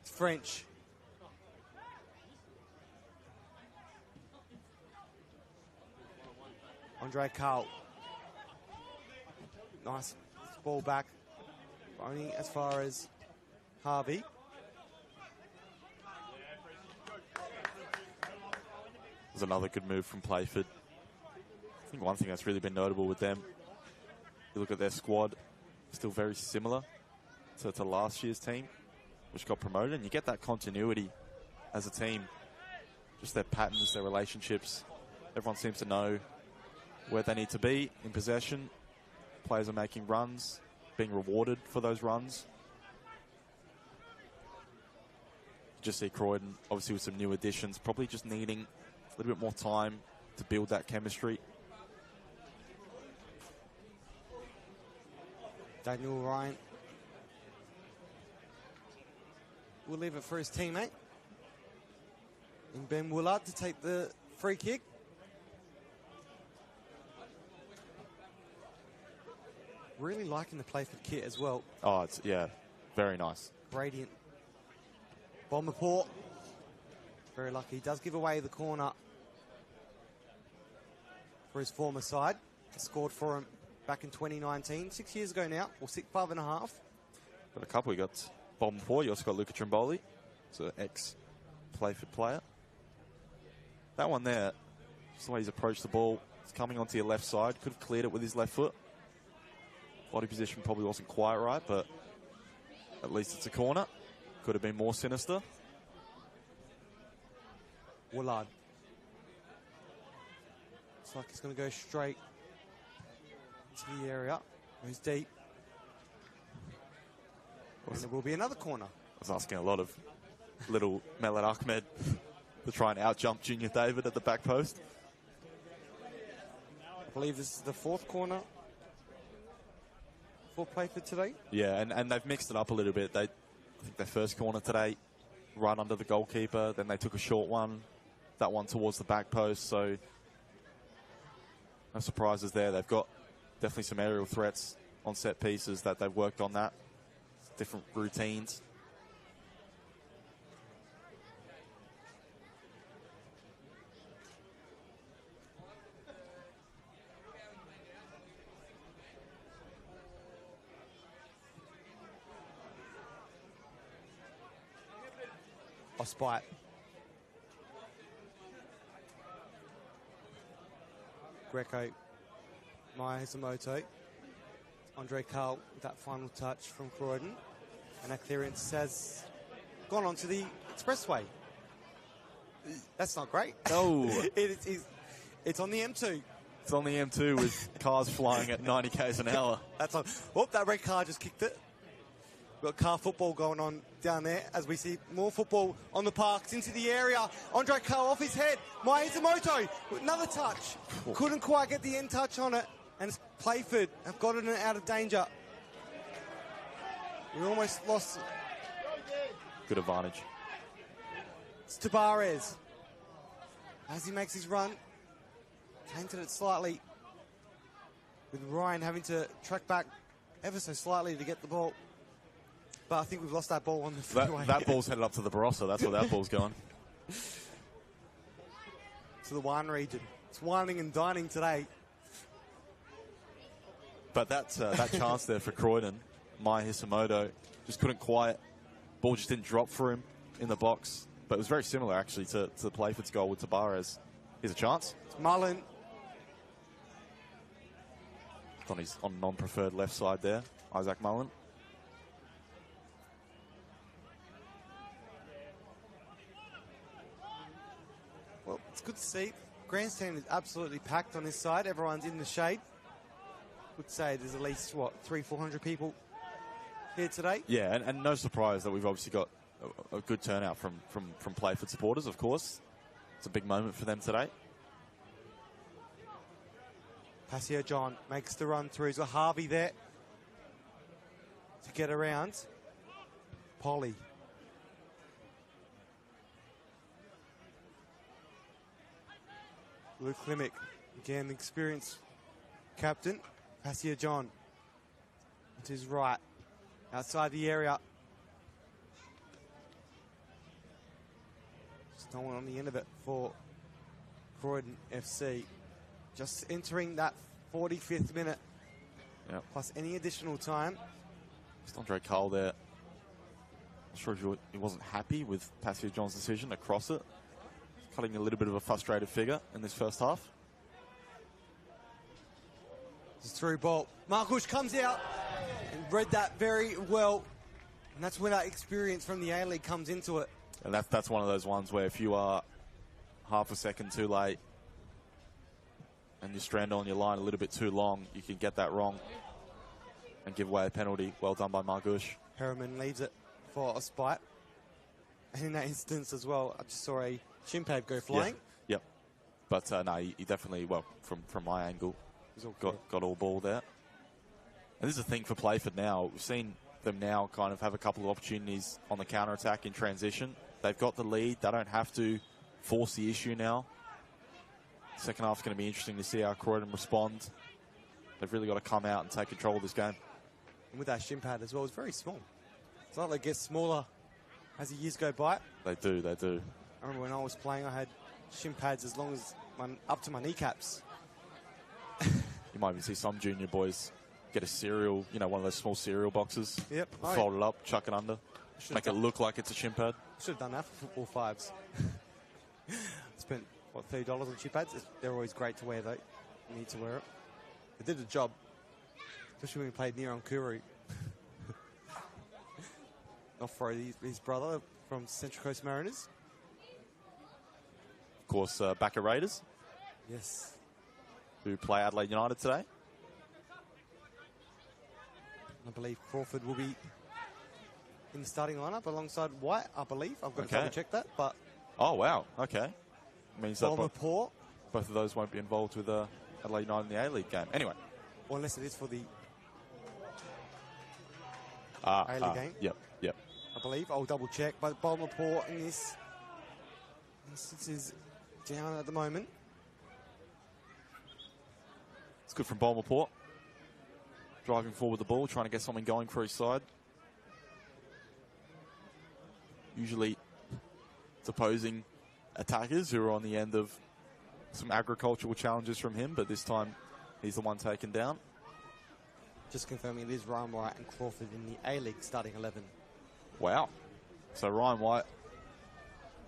It's French. Andre Carl. Nice ball back. Only as far as Harvey. There's another good move from Playford. I think one thing that's really been notable with them, you look at their squad, still very similar to last year's team, which got promoted, and you get that continuity as a team. Just their patterns, their relationships. Everyone seems to know where they need to be in possession. Players are making runs, being rewarded for those runs. Just see Croydon, obviously with some new additions, probably just needing a little bit more time to build that chemistry. Daniel Ryan will leave it for his teammate. And Ben Willard to take the free kick. Really liking the Playford kit as well. Oh, it's, yeah, very nice. Gradient. Balmaport. Very lucky. He does give away the corner for his former side. Scored for him back in 2019. 6 years ago now, or 5.5. Got a couple. You got Bob and Paul. You also got Luca Trimboli. It's an ex-Playford player. That one there, just the way he's approached the ball, it's coming onto your left side. Could have cleared it with his left foot. Body position probably wasn't quite right, but at least it's a corner. Could have been more sinister. Willard. Looks like he's going to go straight into the area. Goes deep. And there will be another corner. I was asking a lot of little Melad Ahmed to try and out-jump Junior David at the back post. I believe this is the fourth corner for Playford today. Yeah, and they've mixed it up a little bit. I think their first corner today, right under the goalkeeper. Then they took a short one, that one towards the back post. So no surprises there. They've got definitely some aerial threats on set pieces that they've worked on that. Different routines. Spite. Greco, Maihizamoto, Andre Carl with that final touch from Croydon, and that clearance has gone onto the expressway. That's not great. No. It's on the M2. It's on the M2 with cars flying at 90 k's an hour. That's on. Oh, that red car just kicked it. We've got car football going on down there as we see more football on the parks into the area. Andre Carl off his head. Maihizamoto with another touch. Couldn't quite get the end touch on it. And it's Playford have got it out of danger. We almost lost. Good advantage. It's Tavares. As he makes his run. Tainted it slightly. With Ryan having to track back ever so slightly to get the ball. But I think we've lost that ball on the freeway. That ball's headed up to the Barossa. That's where that ball's going. To the wine region. It's wining and dining today. But that chance there for Croydon, Mai Hisamoto, just couldn't quite. Ball just didn't drop for him in the box. But it was very similar, actually, to Playford's goal with Tabarez. Here's a chance. It's Mullen. On non-preferred left side there, Isaac Mullen. Well, it's good to see. Grandstand is absolutely packed on this side. Everyone's in the shade. Would say there's at least, what, 300-400 people here today? Yeah, and no surprise that we've obviously got a good turnout from Playford supporters, of course. It's a big moment for them today. Pasio John makes the run through. He's got Harvey there to get around. Polly. Luke Klimick, again, the experienced captain. Pasio John to his right, outside the area. Just no one on the end of it for Croydon FC. Just entering that 45th minute, yep. Plus any additional time. Just Andre Cole there. I'm sure he wasn't happy with Pasio John's decision to cross it. Cutting a little bit of a frustrated figure in this first half. It's a through ball. Markush comes out and read that very well. And that's where that experience from the A-League comes into it. And that's one of those ones where if you are half a second too late and you strand on your line a little bit too long, you can get that wrong and give away a penalty. Well done by Margush. Harriman leaves it for a spite. And in that instance as well, I just saw a shin pad go flying. Yeah. Yep. But no, he definitely, well, from my angle, got all ball there. And this is a thing for Playford now. We've seen them now kind of have a couple of opportunities on the counter-attack in transition. They've got the lead. They don't have to force the issue now. Second half's going to be interesting to see how Croydon respond. They've really got to come out and take control of this game. And with that shin pad as well, it's very small. It's not like it gets smaller as the years go by. They do. I remember when I was playing, I had shin pads as long as up to my kneecaps. You might even see some junior boys get a cereal, one of those small cereal boxes. Yep. Fold it up, chuck it under. Make it look like it's a shin pad. Should have done that for football fives. Spent, what, $30 on shin pads? They're always great to wear, though. You need to wear it. It did the job, especially when we played near on Kuru. Off-road, his brother from Central Coast Mariners. Of course, Backer Raiders. Yes. Who play Adelaide United today. I believe Crawford will be in the starting lineup alongside White, I believe. I've got to double check that, but... Oh, wow. Okay. Means that both of those won't be involved with Adelaide United in the A-League game. Anyway. Or unless it is for the A-League game. Yep. I believe. I'll double check. But Balmaport in this instance is down at the moment. It's good from Balmaport. Driving forward the ball, trying to get something going for his side. Usually it's opposing attackers who are on the end of some agricultural challenges from him, but this time he's the one taken down. Just confirming it is Ryan White and Crawford in the A-League starting 11. Wow. So Ryan White,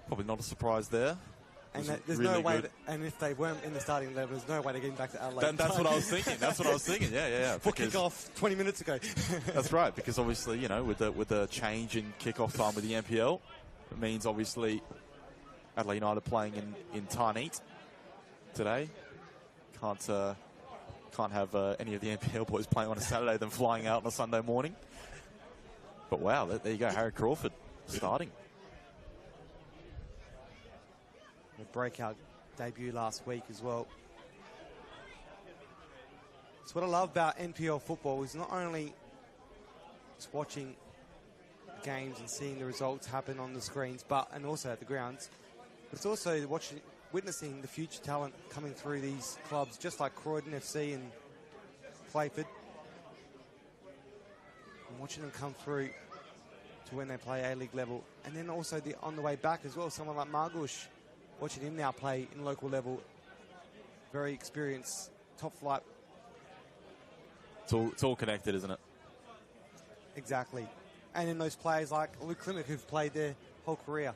probably not a surprise there. And there's really no way, and if they weren't in the starting 11, there's no way they're getting back to Adelaide. That's what I was thinking. Yeah. For kick-off 20 minutes ago. That's right, because obviously, with the change in kick-off time with the NPL, it means obviously Adelaide United playing in Tarneet today. Can't have any of the NPL boys playing on a Saturday than flying out on a Sunday morning. But wow, there you go, Harry Crawford starting. A breakout debut last week as well. It's what I love about NPL football is not only just watching games and seeing the results happen on the screens, and also at the grounds, but it's also witnessing the future talent coming through these clubs, just like Croydon FC and Playford. And watching them come through to when they play A-League level. And then also on the way back as well, someone like Margush, watching him now play in local level. Very experienced, top flight. It's all connected, isn't it? Exactly. And then those players like Luke Klimek, who've played their whole career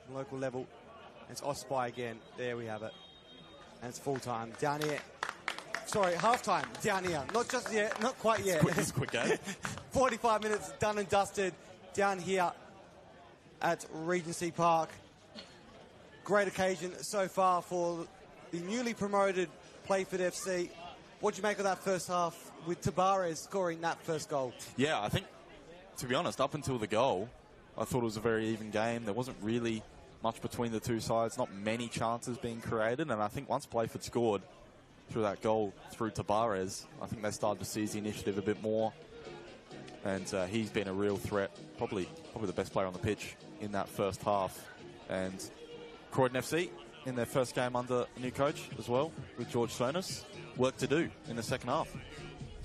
in local level. It's Osprey again. There we have it. And it's full-time. Down here. Sorry, half-time. Down here. Not just yet. Not quite yet. It's a quick game. 45 minutes done and dusted down here at Regency Park. Great occasion so far for the newly promoted Playford FC. What do you make of that first half with Tabarez scoring that first goal? Yeah, I think, to be honest, up until the goal, I thought it was a very even game. There wasn't really much between the two sides, not many chances being created. And I think once Playford scored through that goal through Tabarez, I think they started to seize the initiative a bit more. And he's been a real threat, probably the best player on the pitch in that first half. And Croydon FC, in their first game under a new coach as well, with George Sonis, work to do in the second half.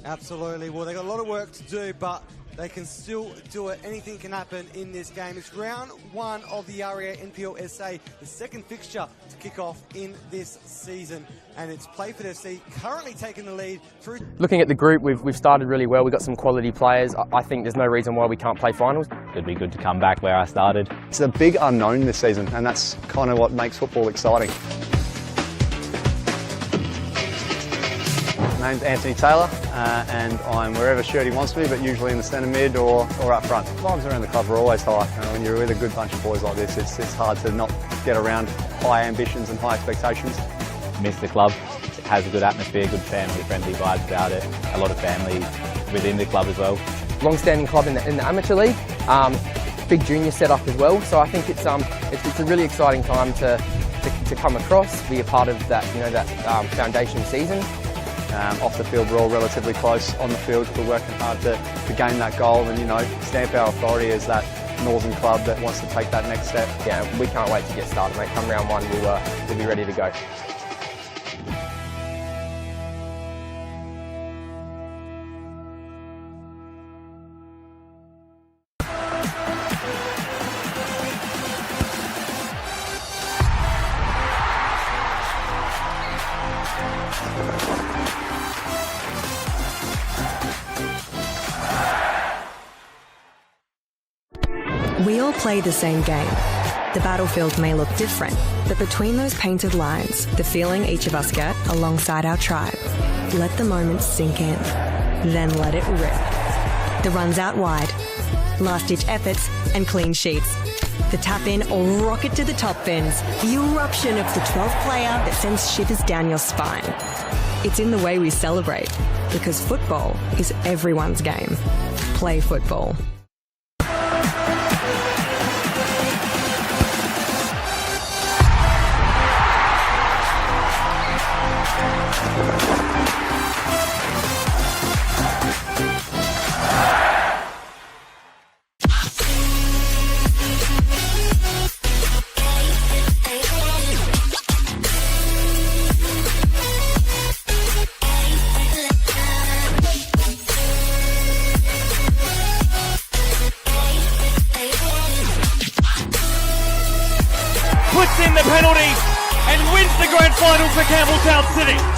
Absolutely. Well, they got a lot of work to do, but they can still do it. Anything can happen in this game. It's round one of the REA NPLSA, the second fixture to kick off in this season. And it's Playford FC currently taking the lead through. Looking at the group, we've started really well. We've got some quality players. I think there's no reason why we can't play finals. It'd be good to come back where I started. It's a big unknown this season, and that's kind of what makes football exciting. My name's Anthony Taylor, and I'm wherever Shirty wants me, but usually in the centre mid or up front. Vibes around the club are always high. When you're with a good bunch of boys like this, it's hard to not get around high ambitions and high expectations. Miss the club. It has a good atmosphere, good family-friendly vibes about it. A lot of family within the club as well. Long-standing club in the amateur league. Big junior setup as well. So I think it's a really exciting time to come across, be a part of that foundation season. Off the field, we're all relatively close. On the field, we're working hard to gain that goal and, stamp our authority as that northern club that wants to take that next step. Yeah, we can't wait to get started, mate. Come round one, we'll be ready to go. We all play the same game. The battlefield may look different, but between those painted lines, the feeling each of us get alongside our tribe. Let the moment sink in, then let it rip. The runs out wide, last-ditch efforts and clean sheets. The tap-in or rocket to the top bins. The eruption of the 12th player that sends shivers down your spine. It's in the way we celebrate, because football is everyone's game. Play football. Puts in the penalty and wins the grand final for Campbelltown City.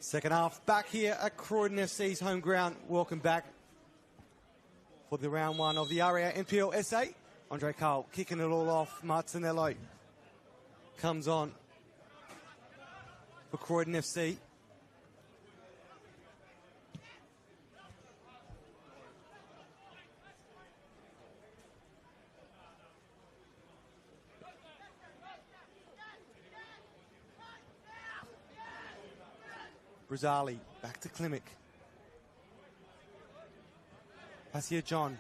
Second half back here at Croydon FC's home ground. Welcome back for the round one of the area NPLSA. Andre Carl kicking it all off. Martinello comes on for Croydon FC. Brazali back to Klimek. Pass here, John.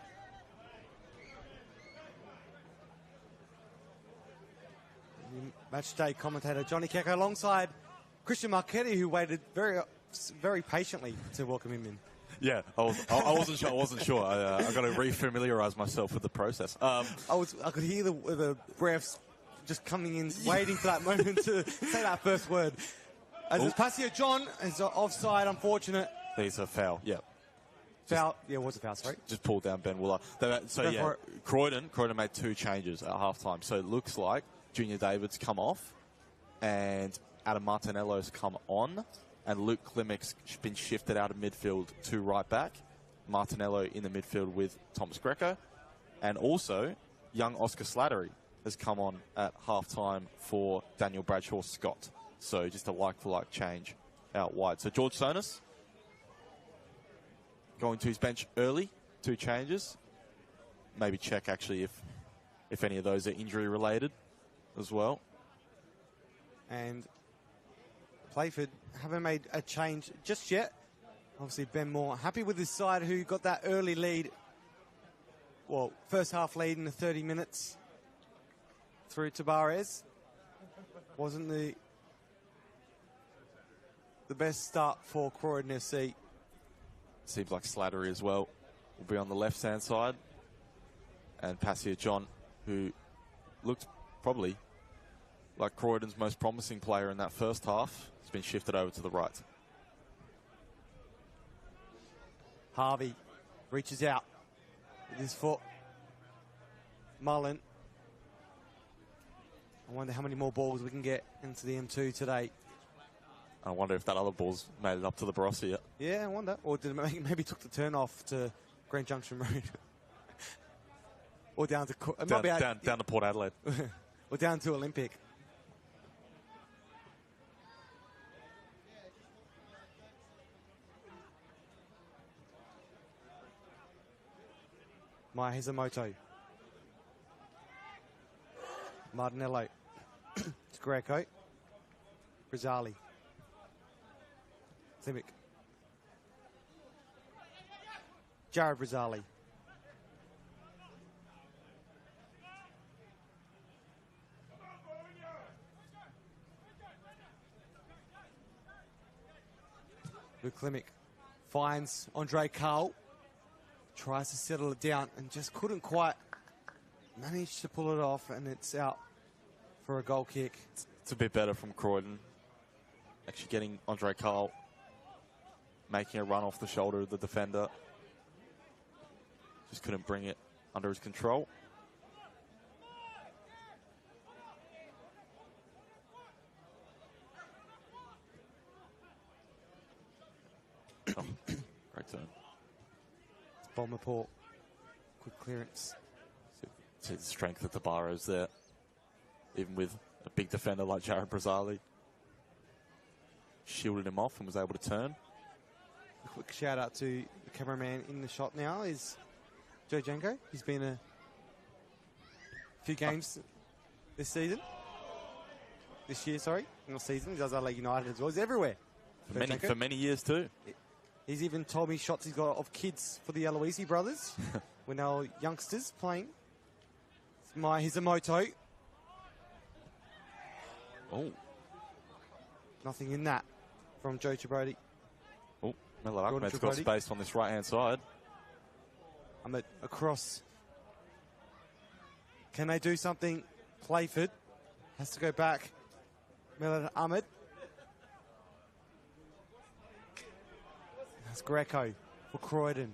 Match day commentator Johnny Kecko alongside Christian Marchetti, who waited very patiently to welcome him in. Yeah, I wasn't sure. I wasn't sure. I got to refamiliarise myself with the process. I could hear the breaths just coming in, waiting for that moment to say that first word. As it's pass here, John is offside. Unfortunate. It's a foul. Yeah. Foul. Yeah, what's a foul? Sorry. Just pulled down Ben Wooler. Croydon made 2 changes at halftime. So it looks like Junior David's come off, and Adam Martinello's come on, and Luke Klimek's been shifted out of midfield to right back. Martinello in the midfield with Thomas Greco, and also young Oscar Slattery has come on at halftime for Daniel Bradshaw Scott. So just a like-for-like change out wide. So George Sonis going to his bench early, 2 changes. Maybe check actually if any of those are injury related as well. And Playford haven't made a change just yet. Obviously Ben Moore happy with his side, who got that early lead. Well, first half lead in the 30 minutes through Tabarez. Wasn't the best start for Croydon FC. Seems like Slattery as well will be on the left-hand side. And Passia John, who looked probably like Croydon's most promising player in that first half, has been shifted over to the right. Harvey reaches out with his foot. Mullen. I wonder how many more balls we can get into the M2 today. I wonder if that other ball's made it up to the Barossi yet. Yeah, I wonder. Or did it maybe took the turn off to Grand Junction Road. Or down to... Down to Port Adelaide. Or down to Olympic. Maya Hisamoto. Martinello. It's Greco. Brazali. Klimek. Jared Brazali. Luke Klimek finds Andre Carl. Tries to settle it down and just couldn't quite manage to pull it off, and it's out for a goal kick. It's a bit better from Croydon. Actually getting Andre Carl making a run off the shoulder of the defender. Just couldn't bring it under his control. Oh, great turn. Bomber Port. Quick clearance. See the strength of the Barrows there. Even with a big defender like Jared Brazali. Shielded him off and was able to turn. A quick shout out to the cameraman in the shot now is Joe Janko. He's been a few games this season. This year, sorry. Not season. He does Adelaide United as well. He's everywhere. For many years too. He's even told me shots he's got of kids for the Aloisi brothers when they were youngsters playing. It's Maya Hisamoto. Oh. Nothing in that from Joe Chabrody. Oh, Miller Ahmed's got space on this right-hand side. Ahmed across. Can they do something? Playford has to go back. Miller Ahmed. That's Greco for Croydon.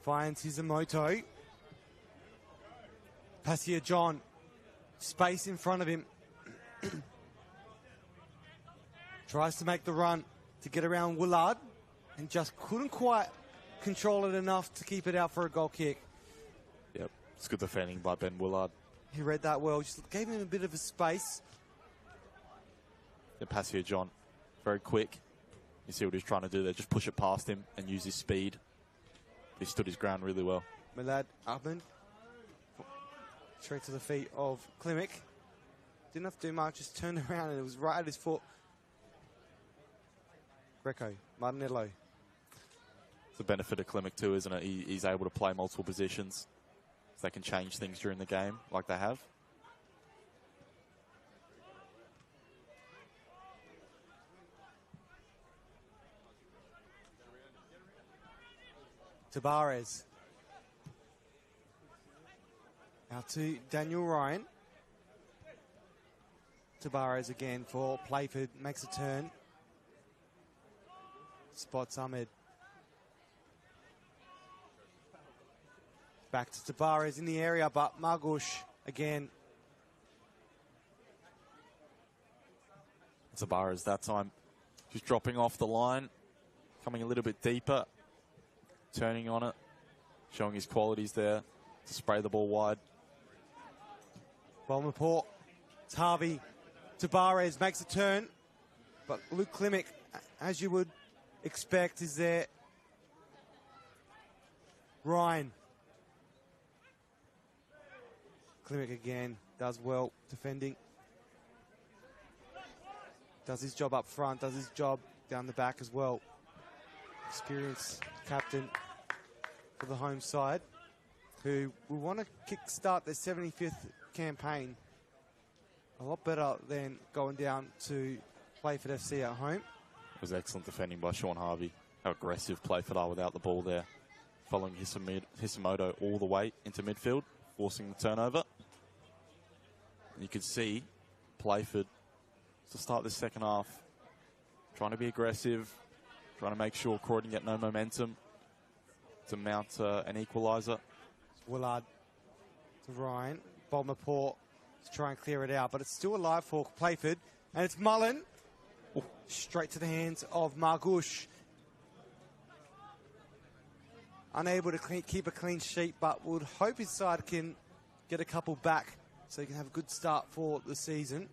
Finds Hisamoto. Passia John. Space in front of him. Tries to make the run. to get around Willard and just couldn't quite control it enough to keep it out for a goal kick. Yep, it's good defending by Ben Willard. He read that well, just gave him a bit of a space. The pass here, John, very quick. You see what he's trying to do there, just push it past him and use his speed. He stood his ground really well. Milad Ahmed, straight to the feet of Klimek. Didn't have to do much, just turned around and it was right at his foot. Greco, Martinello. It's the benefit of Klimek too, isn't it? He's able to play multiple positions. So they can change things during the game like they have. Tabarez. Out to Daniel Ryan. Tabarez again for Playford, makes a turn. Spots Ahmed. Back to Tabarez in the area, but Margush again. Tabarez that time just dropping off the line, coming a little bit deeper, turning on it, showing his qualities there to spray the ball wide. Balmaport, it's Harvey. Tabarez makes a turn, but Luke Klimek, as you would expect, is there. Ryan. Klimek again, does well defending. Does his job up front, does his job down the back as well. Experienced captain for the home side, who will want to kick-start their 75th campaign a lot better than going down to Playford FC at home. It was excellent defending by Sean Harvey. How aggressive Playford are without the ball there. Following Hisamoto all the way into midfield, forcing the turnover. And you can see Playford to start this second half trying to be aggressive, trying to make sure Croydon get no momentum to mount an equalizer. Willard to Ryan. Balmaport to try and clear it out, but it's still alive for Playford. And it's Mullen. Ooh. Straight to the hands of Margush. Unable to keep a clean sheet, but would hope his side can get a couple back so he can have a good start for the season.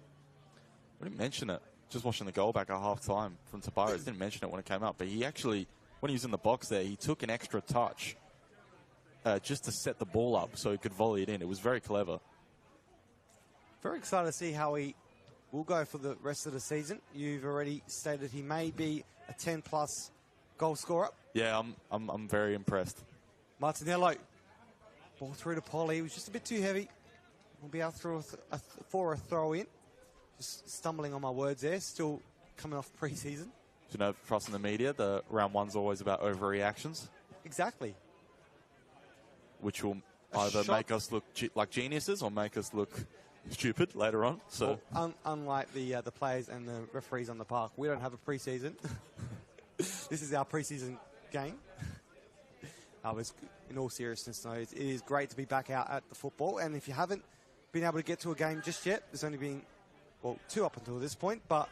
I didn't mention it. Just watching the goal back at half-time from Tabarez. Didn't mention it when it came up, but he actually, when he was in the box there, he took an extra touch just to set the ball up so he could volley it in. It was very clever. Very excited to see how he will go for the rest of the season. You've already stated he may be a 10-plus goal scorer. Yeah, I'm very impressed. Martinello. Ball through to Polly. He was just a bit too heavy. We'll be out for a throw-in. Just stumbling on my words there. Still coming off pre-season. You know, for us in the media, the round one's always about overreactions. Exactly. Which will either make us look like geniuses or make us look stupid later on. So, well, unlike the players and the referees on the park, we don't have a pre-season. This is our pre-season game. In all seriousness, though, it is great to be back out at the football. And if you haven't been able to get to a game just yet, there's only been, well, 2 up until this point, but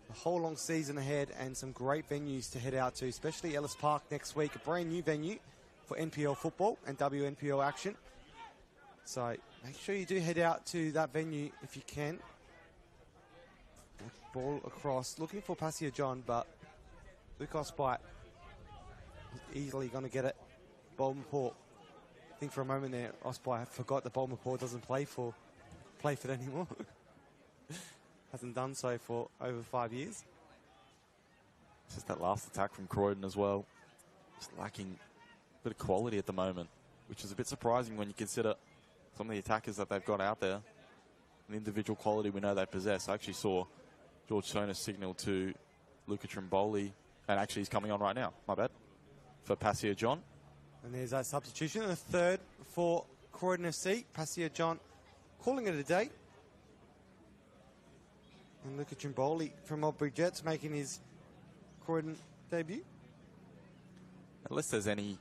a whole long season ahead and some great venues to head out to, especially Ellis Park next week, a brand new venue for NPL football and WNPL action. So make sure you do head out to that venue if you can. Ball across, looking for Passia John, but Lucas Bite is easily going to get it. Balmaport. I think for a moment there, Osprey forgot that Balmaport doesn't play for Playford anymore. Hasn't done so for over 5 years. It's just that last attack from Croydon as well. Just lacking a bit of quality at the moment, which is a bit surprising when you consider some of the attackers that they've got out there. The individual quality we know they possess. I actually saw George Sonis signal to Luca Trimboli, and actually he's coming on right now, my bad, for Passia John. And there's that substitution, and a third for Croydon FC. Passia John calling it a day. And Luca Trimboli from Albury Jets making his Croydon debut. Unless there's any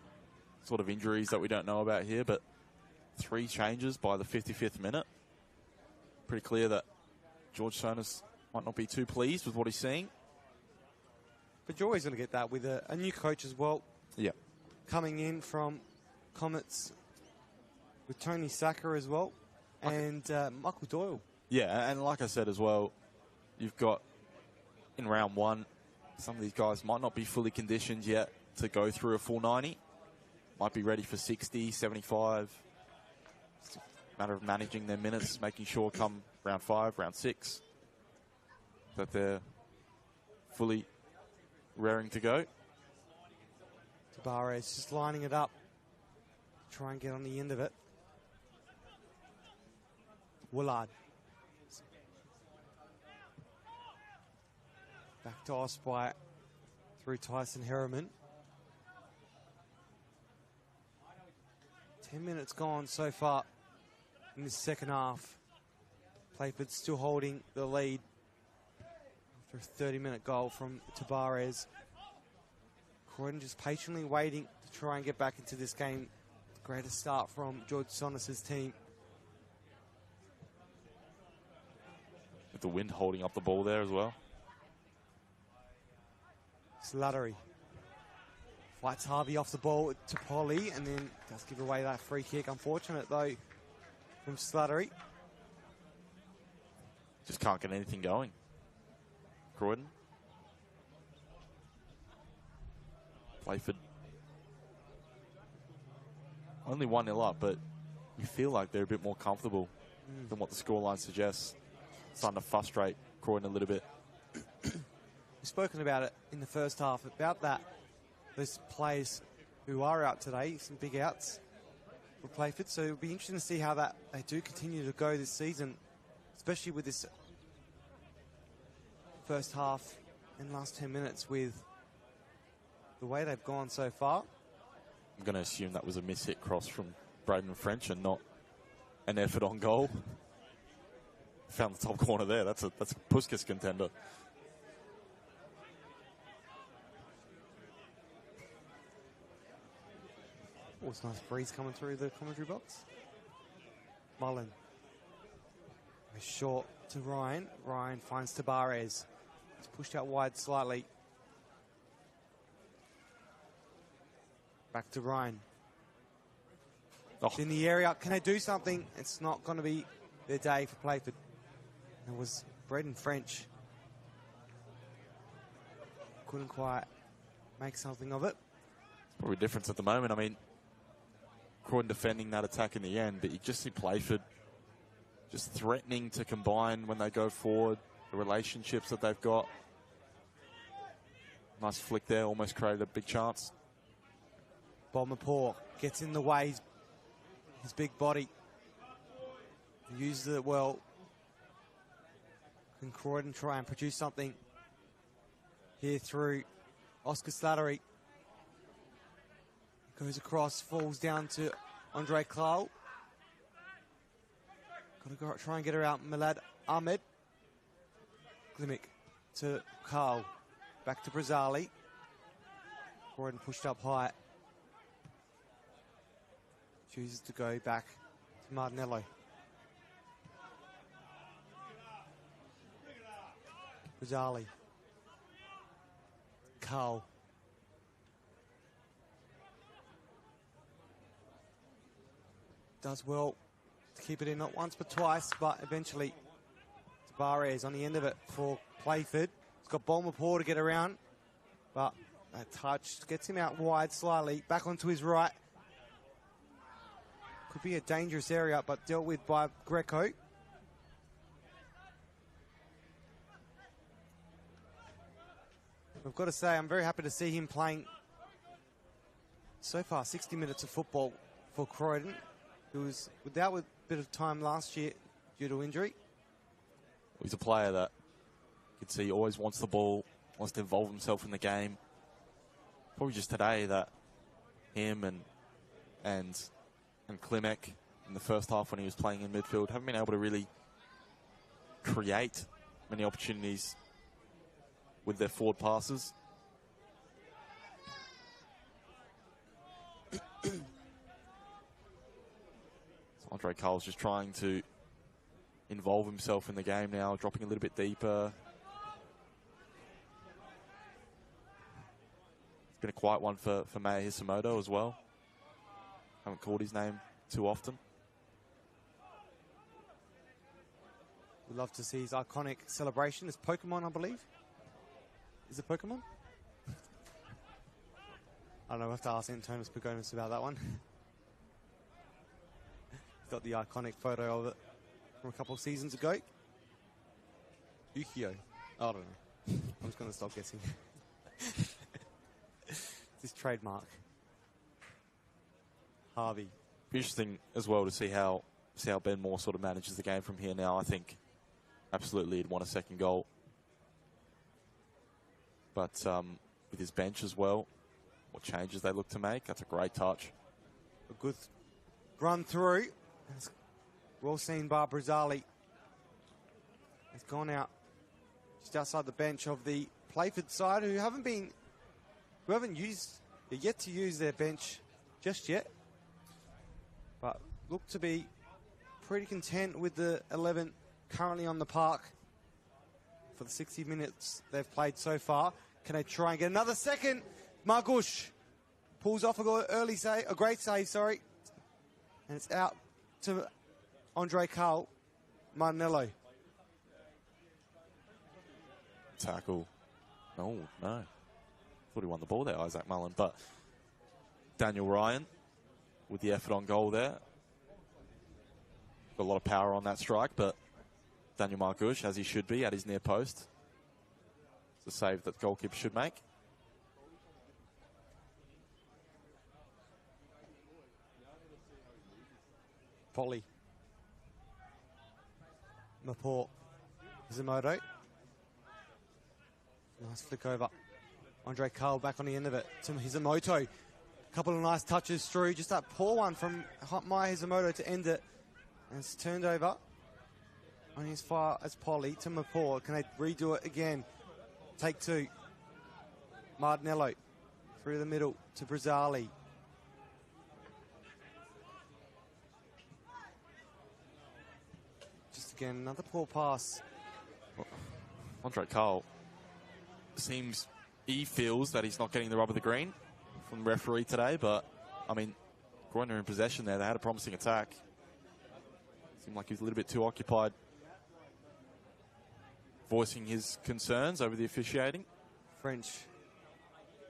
sort of injuries that we don't know about here, but 3 changes by the 55th minute. Pretty clear that George Sonis might not be too pleased with what he's seeing. But you're always going to get that with a new coach as well. Yeah. Coming in from Comets with Tony Sacker as well. And Michael Doyle. Yeah, and like I said as well, you've got in round one, some of these guys might not be fully conditioned yet to go through a full 90. Might be ready for 60, 75. It's a matter of managing their minutes, making sure come round 5, round 6, that they're fully raring to go. Tabarez just lining it up. Try and get on the end of it. Willard. Back to Osprey through Tyson Harriman. 10 minutes gone so far in the second half. Playford still holding the lead after a 30-minute goal from Tabarez. Croydon just patiently waiting to try and get back into this game. Great start from George Sonis's team. With the wind holding up the ball there as well. Slattery fights Harvey off the ball to Polly and then does give away that free kick. Unfortunate though from Slattery. Just can't get anything going. Croydon. Playford. Only 1-0 up, but you feel like they're a bit more comfortable than what the scoreline suggests. Starting to frustrate Croydon a little bit. We've spoken about it in the first half, about that. Those players who are out today, some big outs for Playford. So it'll be interesting to see how that they do continue to go this season, especially with this first half and last 10 minutes with the way they've gone so far. I'm going to assume that was a miss-hit cross from Braden French and not an effort on goal. Found the top corner there. That's a Puskas contender. Oh, it's a nice breeze coming through the commentary box. Mullen. Short to Ryan. Ryan finds Tabarez. He's pushed out wide slightly. Back to Ryan. Oh. In the area. Can they do something? It's not going to be their day for Playford. It was Braden French. Couldn't quite make something of it. Probably a difference at the moment. I mean, Croydon defending that attack in the end, but you just see Playford just threatening to combine when they go forward, the relationships that they've got. Nice flick there, almost created a big chance. Bomberpaw gets in the way, his big body. He uses it well. Can Croydon try and produce something here through Oscar Slattery? Goes across, falls down to Andre Clow. Got to go try and get her out. Milad Ahmed. Glimick to Carl. Back to Brazali. Croydon pushed up high. Chooses to go back to Martinello. Brazali. Carl. Does well to keep it in, not once but twice, but eventually Tabarez on the end of it for Playford. He's got Bomberpaw to get around, but that touch gets him out wide slightly, back onto his right. Could be a dangerous area, but dealt with by Greco. I've got to say, I'm very happy to see him playing so far 60 minutes of football for Croydon. He was without a bit of time last year due to injury. He's a player that you can see always wants the ball, wants to involve himself in the game. Probably just today that him and Klimek in the first half when he was playing in midfield haven't been able to really create many opportunities with their forward passes. Andre Carl's just trying to involve himself in the game now, dropping a little bit deeper. been a quiet one for Maya Hisamoto as well. Haven't called his name too often. We'd love to see his iconic celebration. It's Pokemon, I believe. Is it Pokemon? I don't know, we'll have to ask Antonis Pagonis about that one. He's got the iconic photo of it from a couple of seasons ago. Yukio. I don't know. I'm just going to stop guessing. It's his trademark. Harvey. Be interesting as well to see how Ben Moore sort of manages the game from here now. I think absolutely he'd want a second goal. But with his bench as well, what changes they look to make, that's a great touch. A good run through. It's well seen by Brazzali. It's gone out just outside the bench of the Playford side, who haven't used, they're yet to use their bench just yet, but look to be pretty content with the 11 currently on the park for the 60 minutes they've played so far. Can they try and get another second? Margush pulls off a great save, sorry. And it's out to Andre Carl Martinello. Tackle. Oh, no. Thought he won the ball there, Isaac Mullen. But Daniel Ryan with the effort on goal there. Got a lot of power on that strike, but Daniel Margush, as he should be, at his near post. It's a save that the goalkeeper should make. Polly. Maport. Hisamoto. Nice flick over. Andre Carl back on the end of it to Hisamoto. Couple of nice touches through. Just that poor one from Maya Hisamoto to end it. And it's turned over. Only as far as Polly to Maport. Can they redo it again? Take two. Martinello through the middle to Brazzali. Just again, another poor pass. Andre Carl he feels that he's not getting the rub of the green from the referee today, but I mean, Croydon are in possession there. They had a promising attack. Seemed like he was a little bit too occupied voicing his concerns over the officiating. French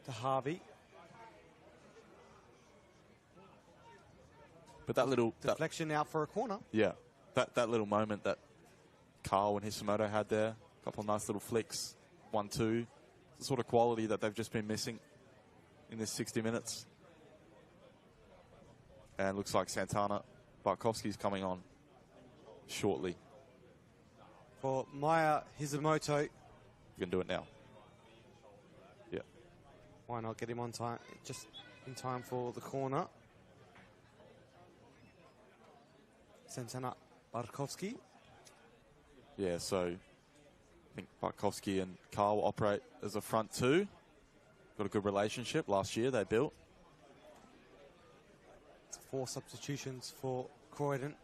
to Harvey. But that little deflection out for a corner. Yeah, that little moment that Carl and Hisamoto had there, a couple of nice little flicks, 1-2, the sort of quality that they've just been missing in this 60 minutes. And looks like Santana Barkowski's coming on shortly. For Maya Hisamoto. You can do it now. Yeah. Why not get him on time? Just in time for the corner. Santana Barkowski. Yeah, so I think Barkowski and Carl operate as a front two. Got a good relationship. Last year they built. It's 4 substitutions for Croydon.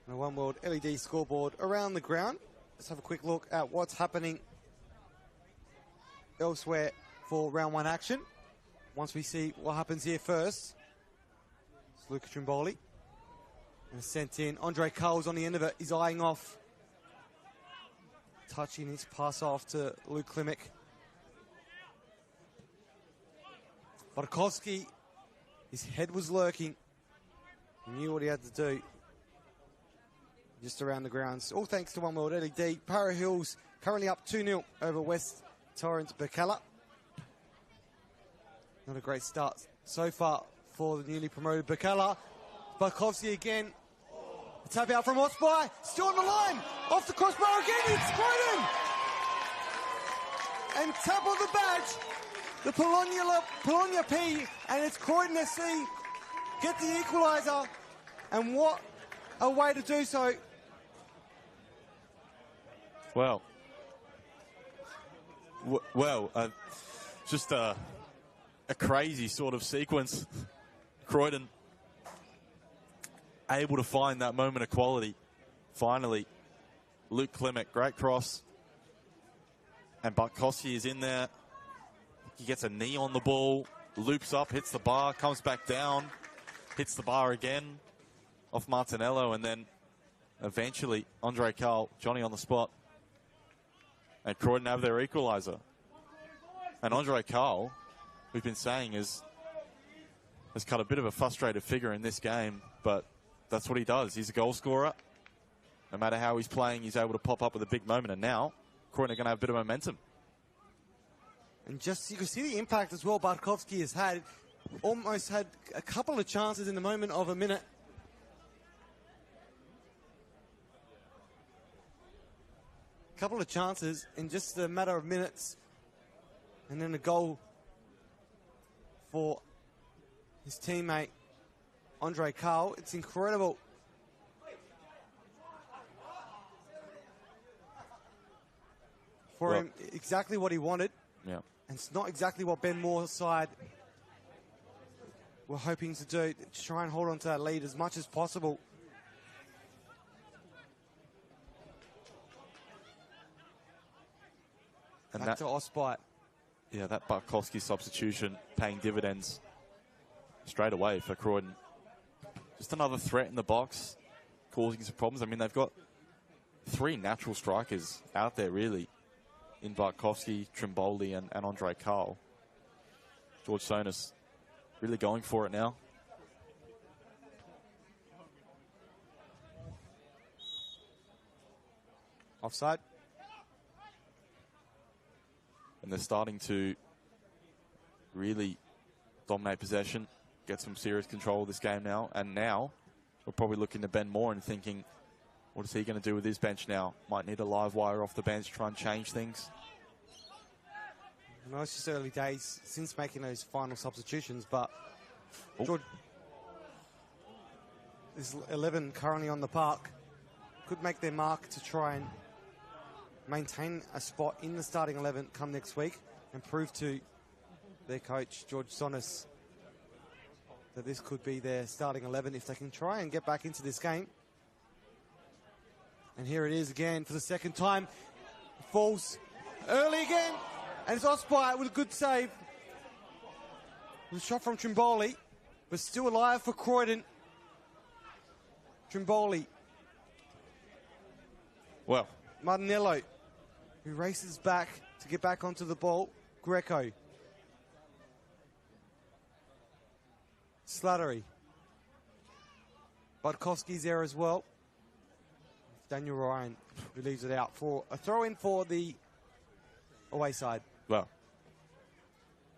And a One World LED scoreboard around the ground. Let's have a quick look at what's happening elsewhere for round 1 action. Once we see what happens here first. It's Luca Trimboli. And sent in. Andre Carl's on the end of it. He's eyeing off. Touching his pass off to Luke Klimek. Barkowski, his head was lurking. He knew what he had to do. Just around the grounds. All thanks to One World LED. Para Hills currently up 2-0 over West Torrens Bacala. Not a great start so far for the newly promoted Bacala. Barkowski again. A tap out from Osby. Still on the line. Off the crossbar again. It's Croydon. And tap on the badge. The Bologna P. And it's Croydon SC. Get the equaliser. And what a way to do so. Well, just a crazy sort of sequence. Croydon able to find that moment of quality. Finally, Luke Clement, great cross. And Bartkowski is in there. He gets a knee on the ball, loops up, hits the bar, comes back down, hits the bar again off Martinello, and then eventually Andre Carl, Johnny on the spot. And Croydon have their equalizer. And Andre Carl, we've been saying, has cut a bit of a frustrated figure in this game, but that's what he does. He's a goal scorer. No matter how he's playing, he's able to pop up with a big moment. And now, Croydon are going to have a bit of momentum. And just, you can see the impact as well Bartkowski has had. Almost had a couple of chances in the moment of a minute. Couple of chances in just a matter of minutes. And then a goal for his teammate, Andre Carl. It's incredible. For him, exactly what he wanted. Yeah. And it's not exactly what Ben Moore's side were hoping to do, to try and hold on to that lead as much as possible. And Back to Osbite. Yeah, that Bartkowski substitution paying dividends straight away for Croydon. Just another threat in the box, causing some problems. I mean, they've got 3 natural strikers out there, really, in Bartkowski, Trimboli, and Andre Carl. George Sonis really going for it now. Offside. And they're starting to really dominate possession, get some serious control of this game now. And now we're probably looking to Ben Moore and thinking, what is he going to do with his bench now? Might need a live wire off the bench, try and change things. I know it's just early days since making those final substitutions, but George, there's 11 currently on the park. Could make their mark to try and maintain a spot in the starting 11 come next week and prove to their coach, George Sonis, that this could be their starting 11 if they can try and get back into this game. And here it is again for the second time. Falls early again. And it's Osbite with a good save. With a shot from Trimboli, but still alive for Croydon. Trimboli. Well, Martinello, who races back to get back onto the ball. Greco. Slattery. Bartkowski's there as well. Daniel Ryan, who leaves it out for a throw-in for the away side. Well,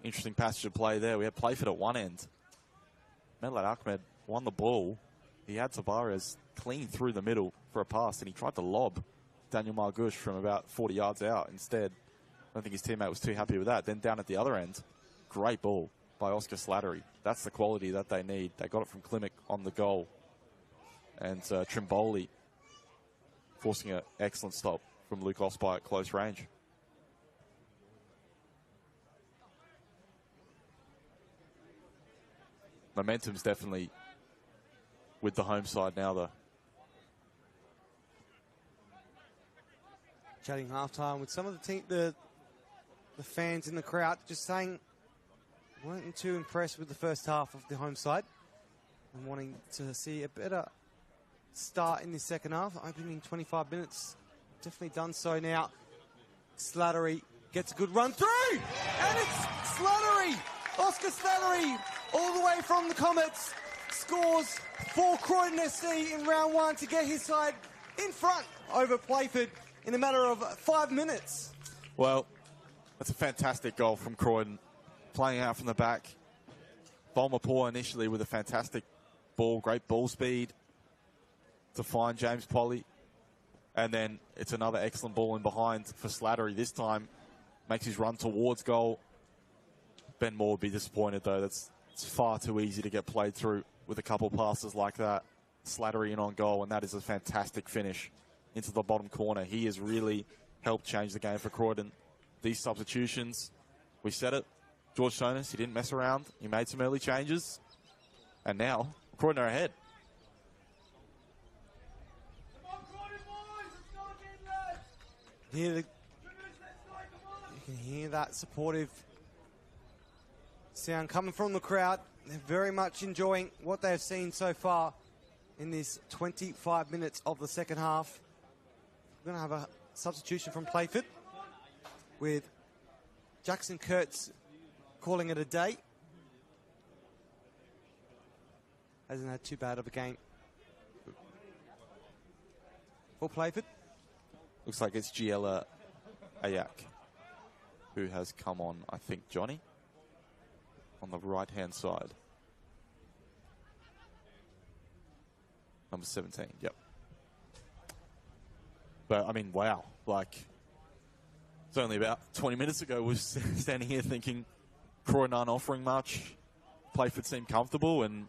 interesting passage of play there. We had Playford at one end. Medlat Ahmed won the ball. He had Tavares clean through the middle for a pass, and he tried to lob Daniel Margush from about 40 yards out instead. I don't think his teammate was too happy with that. Then down at the other end, great ball by Oscar Slattery. That's the quality that they need. They got it from Klimek on the goal. And Trimboli forcing an excellent stop from Luke Osbite at close range. Momentum's definitely with the home side now, though. Chatting halftime with some of the fans in the crowd, just saying weren't too impressed with the first half of the home side and wanting to see a better start in the second half. Opening 25 minutes, definitely done so now. Slattery gets a good run through, and it's Slattery, Oscar Slattery, all the way from the Comets, scores for Croydon SC in round 1 to get his side in front over Playford in a matter of 5 minutes. Well, that's a fantastic goal from Croydon, playing out from the back. Volmapore initially with a fantastic ball, great ball speed to find James Polly. And then it's another excellent ball in behind for Slattery. This time makes his run towards goal. Ben Moore would be disappointed, though. It's far too easy to get played through with a couple passes like that. Slattery in on goal, and that is a fantastic finish into the bottom corner. He has really helped change the game for Croydon. these substitutions, we said it, George Jonas, he didn't mess around. He made some early changes. And now, Croydon are ahead. You can hear that supportive sound coming from the crowd. They're very much enjoying what they've seen so far in this 25 minutes of the second half. We're going to have a substitution from Playford with Jackson Kurtz calling it a day. Hasn't had too bad of a game for Playford. Looks like it's Giella Ayak who has come on, I think, Johnny, on the right-hand side. Number 17, yep. But, I mean, wow. Like, it's only about 20 minutes ago we were standing here thinking Croydon aren't offering much. Playford seemed comfortable, and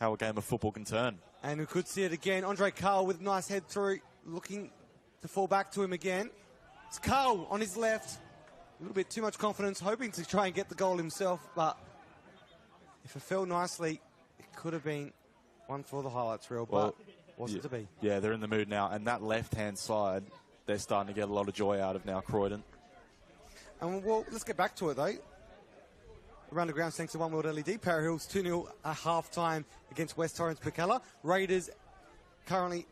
how a game of football can turn. And we could see it again. Andre Carl with a nice head through, looking to fall back to him again. It's Carl on his left. A little bit too much confidence, hoping to try and get the goal himself, but if it fell nicely, it could have been one for the highlights reel, but wasn't to be. Yeah, they're in the mood now, and that left-hand side, they're starting to get a lot of joy out of now, Croydon. And well, let's get back to it though. Around the ground, thanks to One World LED. Para Hills 2-0 at half-time against West Torrens Pacalla. Raiders currently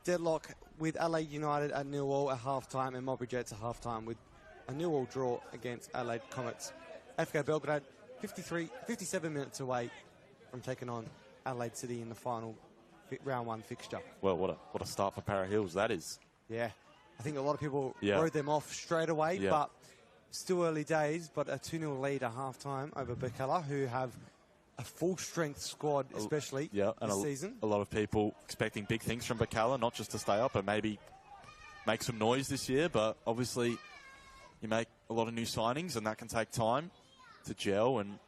deadlock with LA United at 0-0 at half-time, and Mulberry Jets at half-time with a 0-0 draw against Adelaide Comets. FK Belgrade 57 minutes away from taking on Adelaide City in the final round one fixture. Well, what a start for Para Hills that is. Yeah, I think a lot of people wrote them off straight away, but still early days, but a 2-0 lead at half-time over Pacalla, who have a full-strength squad, especially this season. A lot of people expecting big things from Pacalla, not just to stay up, but maybe make some noise this year. But obviously, you make a lot of new signings, and that can take time to gel and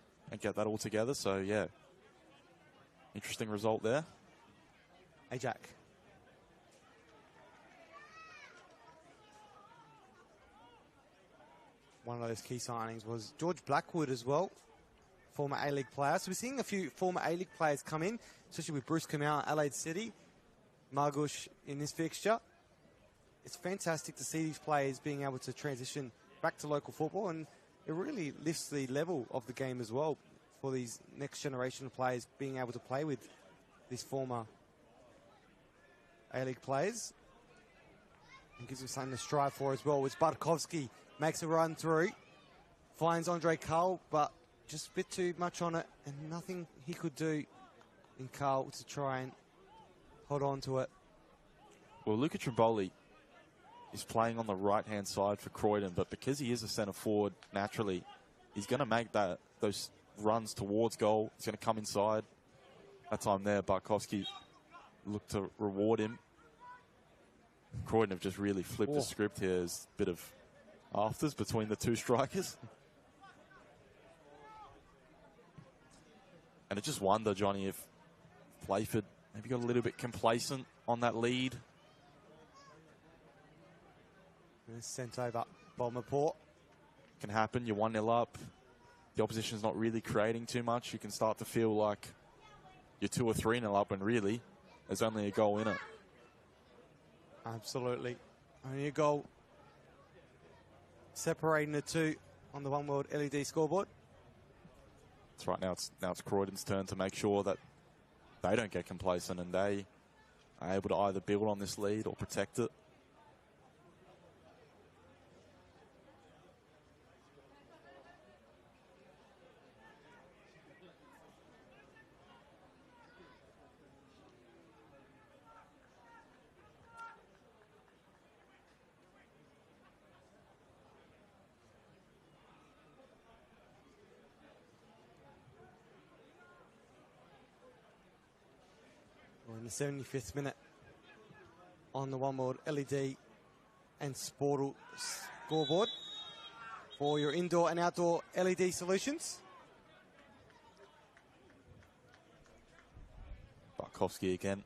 get that all together. So, yeah, interesting result there. Hey, Jack. One of those key signings was George Blackwood as well, former A-League player. So we're seeing a few former A-League players come in, especially with Bruce Kamau, Adelaide City, Margush in this fixture. It's fantastic to see these players being able to transition back to local football, and it really lifts the level of the game as well for these next generation of players being able to play with these former A-League players. And gives them something to strive for as well. With Bartkowski makes a run through, finds Andre Carl, but just a bit too much on it, and nothing he could do in Carl to try and hold on to it. Well, Luca Trimboli is playing on the right-hand side for Croydon, but because he is a centre forward, naturally, he's going to make those runs towards goal. He's going to come inside. That time there, Bartkowski looked to reward him. Croydon have just really flipped the script here. There's a bit of afters between the two strikers. And I just wonder, Johnny, if Playford maybe got a little bit complacent on that lead. Sent over Bomberport. Can happen. You're 1-0 up. The opposition's not really creating too much. You can start to feel like you're 2 or 3-0 up, and really, there's only a goal in it. Absolutely. Only a goal separating the two on the One World LED scoreboard. That's right. Now it's Croydon's turn to make sure that they don't get complacent and they are able to either build on this lead or protect it. In the 75th minute on the One World LED and Sportal scoreboard for your indoor and outdoor LED solutions. Bartkowski again.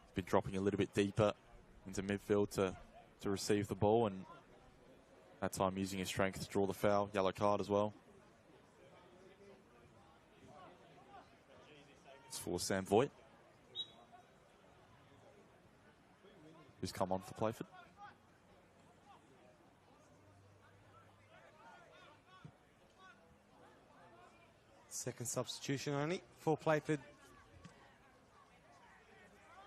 He's been dropping a little bit deeper into midfield to receive the ball, and That time using his strength to draw the foul. Yellow card as well. It's for Sam Voigt, who's come on for Playford. Second substitution only for Playford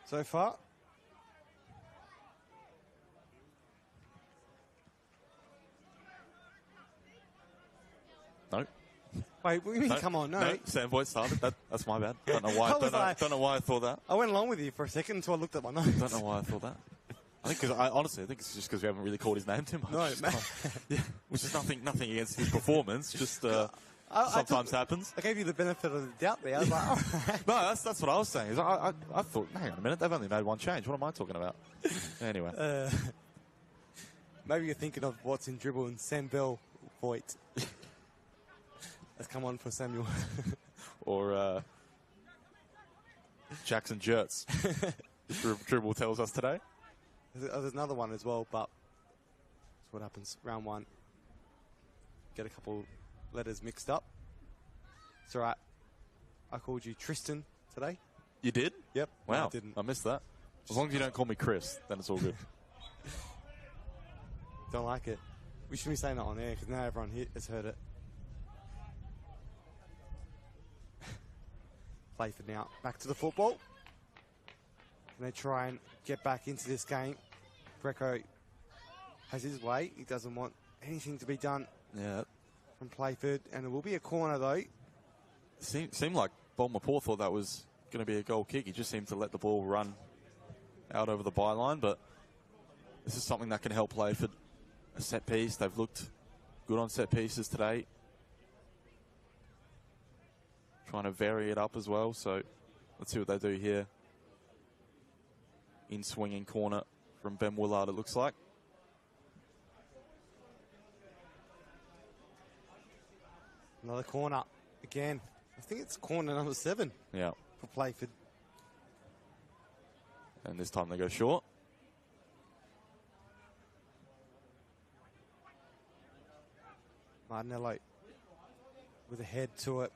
so far. No. Wait, what do you mean, No, come on, no. Sam Voigt started. That's my bad. Don't know why. Don't know why I thought that. I went along with you for a second until I looked at my notes. Don't know why I thought that. I think honestly, I think it's just because we haven't really called his name too much. No, man. Yeah, which is nothing against his performance. Just sometimes happens. I gave you the benefit of the doubt there. I was like, all right. No, that's what I was saying. Is I thought, hang on a minute, they've only made one change. What am I talking about? Anyway, Maybe you're thinking of what's in dribble and Sam Bell Voigt. Let's come on for Samuel. or Jackson Jertz. Dribble tells us today. There's another one as well, but that's what happens. Round one. Get a couple letters mixed up. It's all right. I called you Tristan today. You did? Yep. Wow. No, I didn't. I missed that. As long as you don't call me Chris, then it's all good. Don't like it. We shouldn't be saying that on air because now everyone here has heard it. Playford now back to the football. And they try and get back into this game. Greco has his way. He doesn't want anything to be done from Playford. And it will be a corner, though. Seemed like Bolmapore thought that was going to be a goal kick. He just seemed to let the ball run out over the byline. But this is something that can help Playford. A set piece. They've looked good on set pieces today. Trying to vary it up as well. So let's see what they do here. In swinging corner from Ben Willard, it looks like. Another corner again. I think it's corner number 7 Yeah. for Playford. And this time they go short. Martinello with a head to it.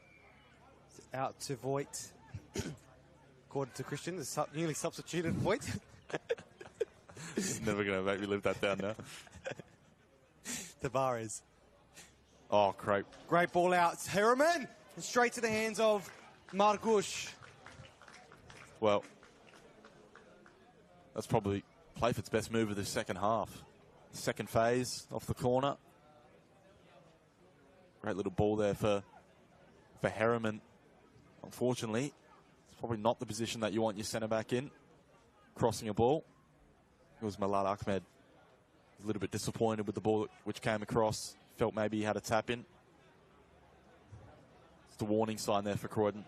It's out to Voigt. According to Christian, the newly substituted Voigt. Never going to make me live that down now. Tavares. Oh, great. Great ball out. It's Harriman. And straight to the hands of Margush. Well, that's probably Playford's best move of the second half. Second phase off the corner. Great little ball there for Harriman. Unfortunately, it's probably not the position that you want your centre-back in. Crossing a ball. It was Malad Ahmed. A little bit disappointed with the ball which came across. Felt maybe he had a tap in. It's the warning sign there for Croydon.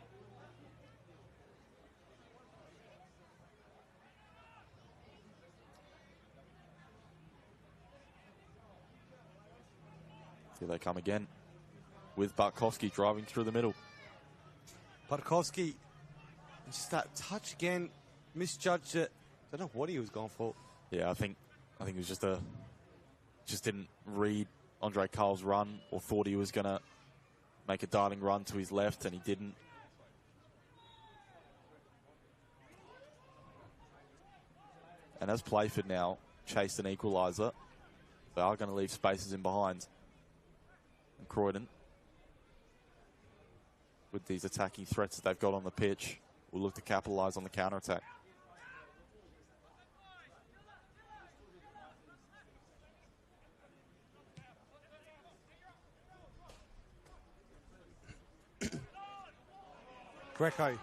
Here they come again with Bartkowski driving through the middle. Bartkowski, just that touch again, misjudged it. Don't know what he was going for. Yeah, I think it was just didn't read Andre Carl's run or thought he was going to make a darting run to his left, and he didn't. And as Playford now chased an equaliser, they are going to leave spaces in behind. And Croydon, with these attacking threats that they've got on the pitch, will look to capitalise on the counter-attack. Greco.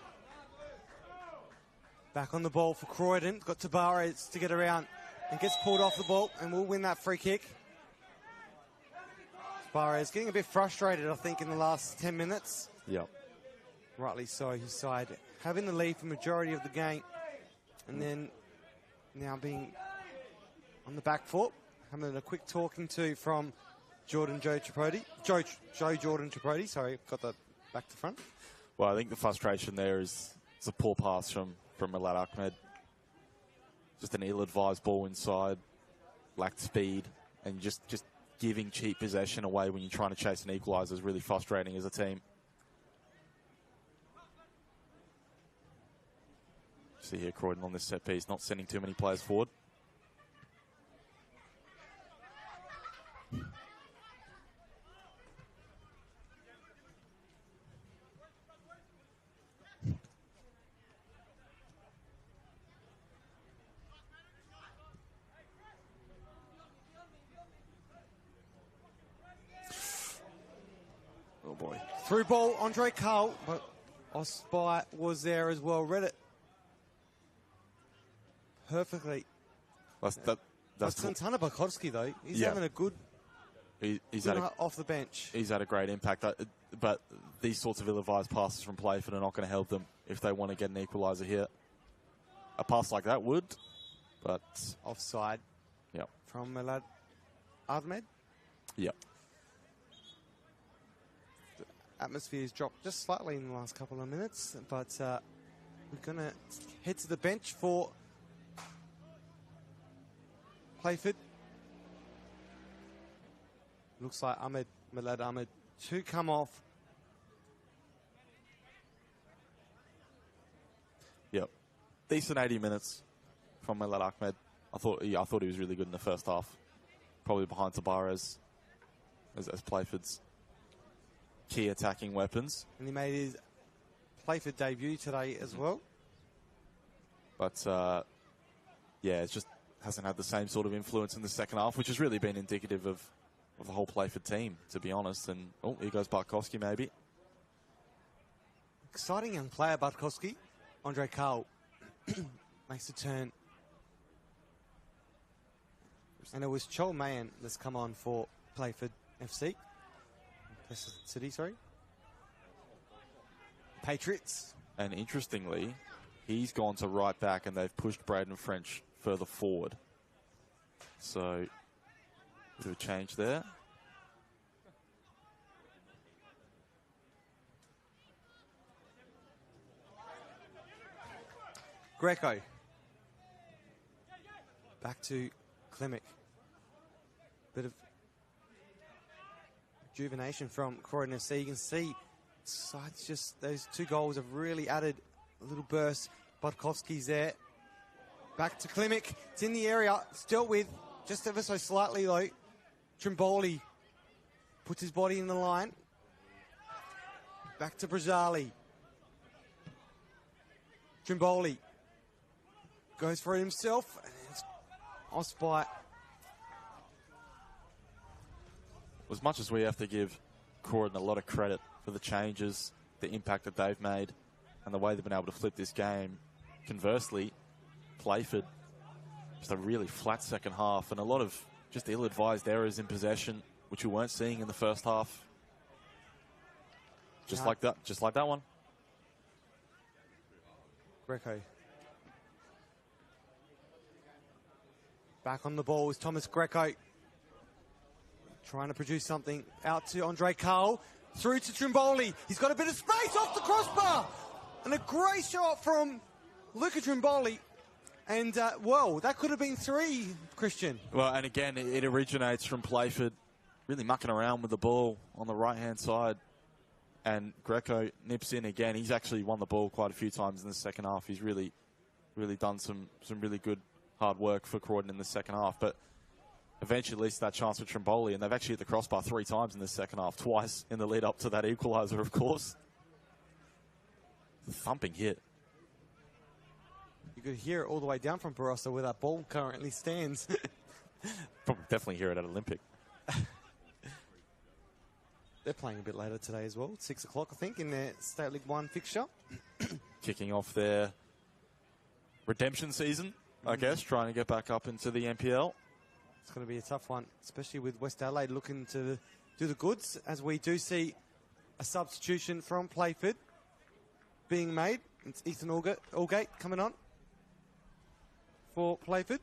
Back on the ball for Croydon. Got Tavares to get around and gets pulled off the ball and will win that free kick. Tavares getting a bit frustrated, I think, in the last 10 minutes. Yep. Rightly so, his side having the lead for majority of the game and then now being on the back foot. Having a quick talking to from Joe Jordan Tripodi. Sorry, got that back to front. Well, I think the frustration there is it's a poor pass from Malad Ahmed. Just an ill-advised ball inside, lacked speed, and just giving cheap possession away when you're trying to chase an equaliser is really frustrating as a team. See here, Croydon on this set piece, not sending too many players forward. Oh boy. Through ball, Andre Carl, but Osby was there as well. Read it perfectly. That's Santana Barkowski, though. He's Yeah. having a good he's had off the bench. he's had a great impact. But these sorts of ill-advised passes from Playford are not going to help them if they want to get an equaliser here. A pass like that would, but Offside yeah, from Milad Ahmed. yeah. Atmosphere's dropped just slightly in the last couple of minutes, but we're going to head to the bench for Playford. Looks like Milad Ahmed to come off. Yep. Decent 80 minutes from Milad Ahmed. I thought he was really good in the first half. Probably behind Tabarez as Playford's key attacking weapons. And he made his Playford debut today as well. But, yeah, it just hasn't had the same sort of influence in the second half, which has really been indicative of the whole Playford team, to be honest. And, oh, here goes Bartkowski, maybe. Exciting young player, Bartkowski. Andre Carl makes a turn. And it was Chol Mayan that's come on for Playford FC. City, sorry. Patriots. And interestingly, he's gone to right back and they've pushed Braden French further forward. So, bit of a change there. Greco. Back to Klimic. Bit of rejuvenation from Croydon FC. You can see sides just those two goals have really added a little burst. Bodkowski's there. Back to Klimic. It's in the area. It's dealt with just ever so slightly though. Trimboli puts his body in the line. Back to Brazali. Trimboli goes for it himself. And it's Osby. As much as we have to give Croydon a lot of credit for the changes, the impact that they've made, and the way they've been able to flip this game, conversely, Playford, just a really flat second half and a lot of just ill-advised errors in possession, which we weren't seeing in the first half. Just like that one. Greco. Back on the ball is Thomas Greco. Trying to produce something out to Andre Carl. Through to Trimboli. He's got a bit of space off the crossbar. And a great shot from Luca Trimboli. And, well, that could have been 3, Christian. Well, and again, it originates from Playford really mucking around with the ball on the right-hand side. And Greco nips in again. He's actually won the ball quite a few times in the second half. He's really done some really good hard work for Croydon in the second half. But eventually leads to that chance for Trimboli, and they've actually hit the crossbar 3 times in the second half, twice in the lead up to that equaliser, of course. Thumping hit. You could hear it all the way down from Barossa where that ball currently stands. Probably definitely hear it at Olympic. They're playing a bit later today as well, 6 o'clock, I think, in their State League 1 fixture. Kicking off their redemption season, I guess, trying to get back up into the NPL. It's going to be a tough one, especially with West Adelaide looking to do the goods, as we do see a substitution from Playford being made. It's Ethan Allgate coming on for Playford.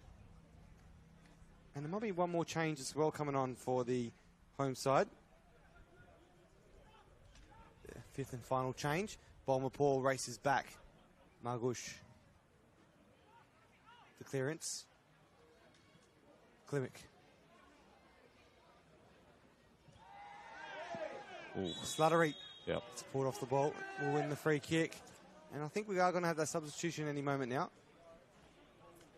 And there might be one more change as well coming on for the home side. The 5th and final change. Bolmapur races back. Margush. The clearance. Klimic. Slattery. Yep. Support off the ball. Will win the free kick. And I think we are going to have that substitution any moment now.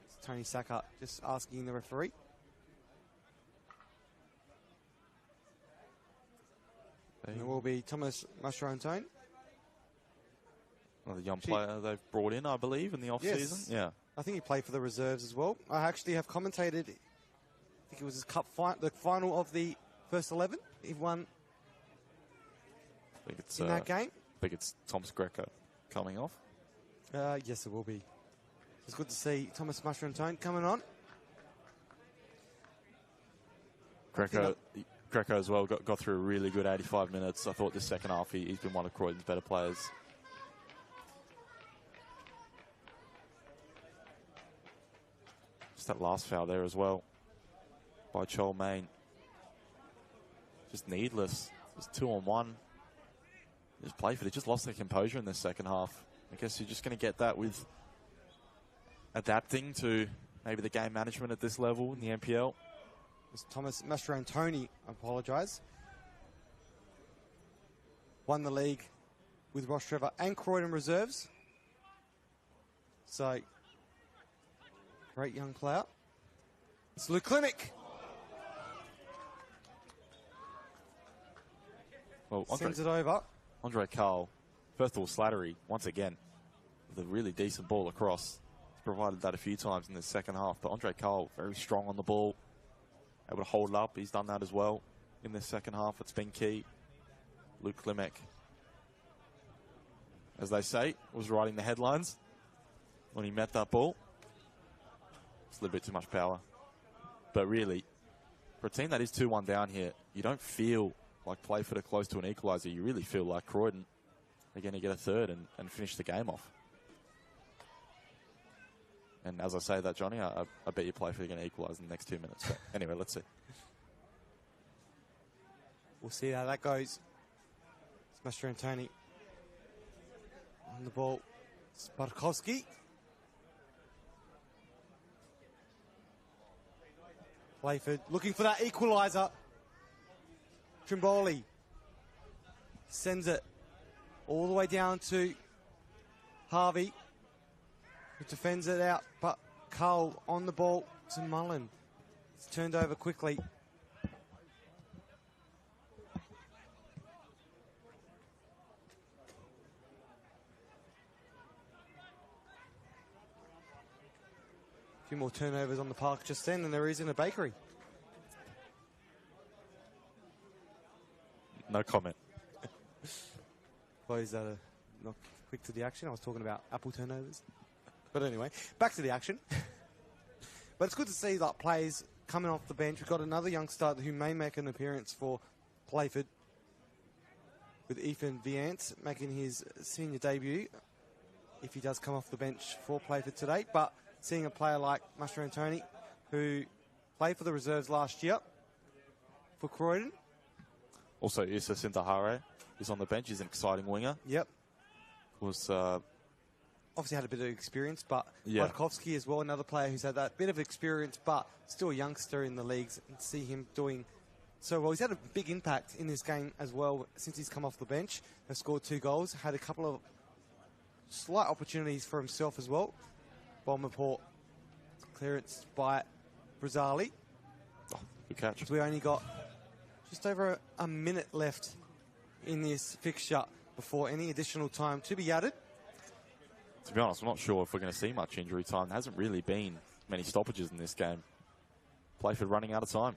It's Tony Saka just asking the referee. And it will be Thomas Mascherano. Another young player they've brought in, I believe, in the off-season. Yes. Yeah. I think he played for the reserves as well. I actually have commentated, I think it was his the final of the first 11. He won in that game. I think it's Thomas Greco coming off. Yes, it will be. It's good to see Thomas Mascherano coming on. Greco as well got through a really good 85 minutes. I thought this second half he's been one of Croydon's better players. Just that last foul there as well by Chol Main. Just needless. Just 2-on-1. Just Playford. They just lost their composure in this second half. I guess you're just going to get that with adapting to maybe the game management at this level in the NPL. It's Thomas Mascherano, I apologise. Won the league with Ross Trevor and Croydon reserves. So, great young player. It's Luke Klimek. Well, Sends it over. Andre Carl, first of all, Slattery, once again, with a really decent ball across. He's provided that a few times in the second half, but Andre Carl, very strong on the ball, able to hold up. He's done that as well in this second half. It's been key. Luke Klimek, as they say, was writing the headlines when he met that ball. It's a little bit too much power. But really, for a team that is 2-1 down here, you don't feel like Playford are close to an equalizer. You really feel like Croydon are going to get a third and finish the game off. And as I say that, Johnny, I bet you Playford are going to equalise in the next 2 minutes. But anyway, let's see. We'll see how that goes. It's Mascherano on the ball. Sparkowski. Playford looking for that equaliser. Trimboli sends it all the way down to Harvey, who defends it out, but Carl on the ball to Mullen. It's turned over quickly. A few more turnovers on the park just then than there is in a bakery. No comment. Well, is that not quick to the action? I was talking about apple turnovers. But anyway, back to the action. But it's good to see that players coming off the bench. We've got another youngster who may make an appearance for Playford, with Ethan Viance making his senior debut, if he does come off the bench for Playford today. But seeing a player like Mascherano, who played for the reserves last year for Croydon. Also, Issa Sintahare is on the bench. He's an exciting winger. Yep. Was obviously had a bit of experience, but yeah. Wojtkowski as well, another player who's had that bit of experience, but still a youngster in the leagues, and see him doing so well. He's had a big impact in this game as well since he's come off the bench. Has scored 2 goals, had a couple of slight opportunities for himself as well. Bomberport clearance by Brazzali. Oh, good catch. So we only got just over a minute left in this fixture before any additional time to be added. To be honest, I'm not sure if we're going to see much injury time. There hasn't really been many stoppages in this game. Playford running out of time.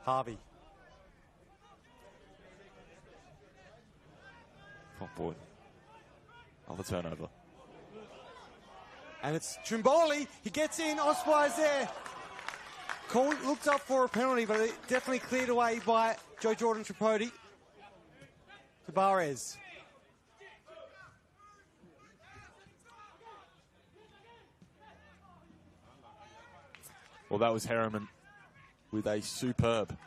Harvey. Oh, boy. Another turnover. And it's Trimboli. He gets in. Oswei's there. Looked up for a penalty, but it definitely cleared away by Joe Jordan Tripodi. Tabarez. Well, that was Harriman with a superb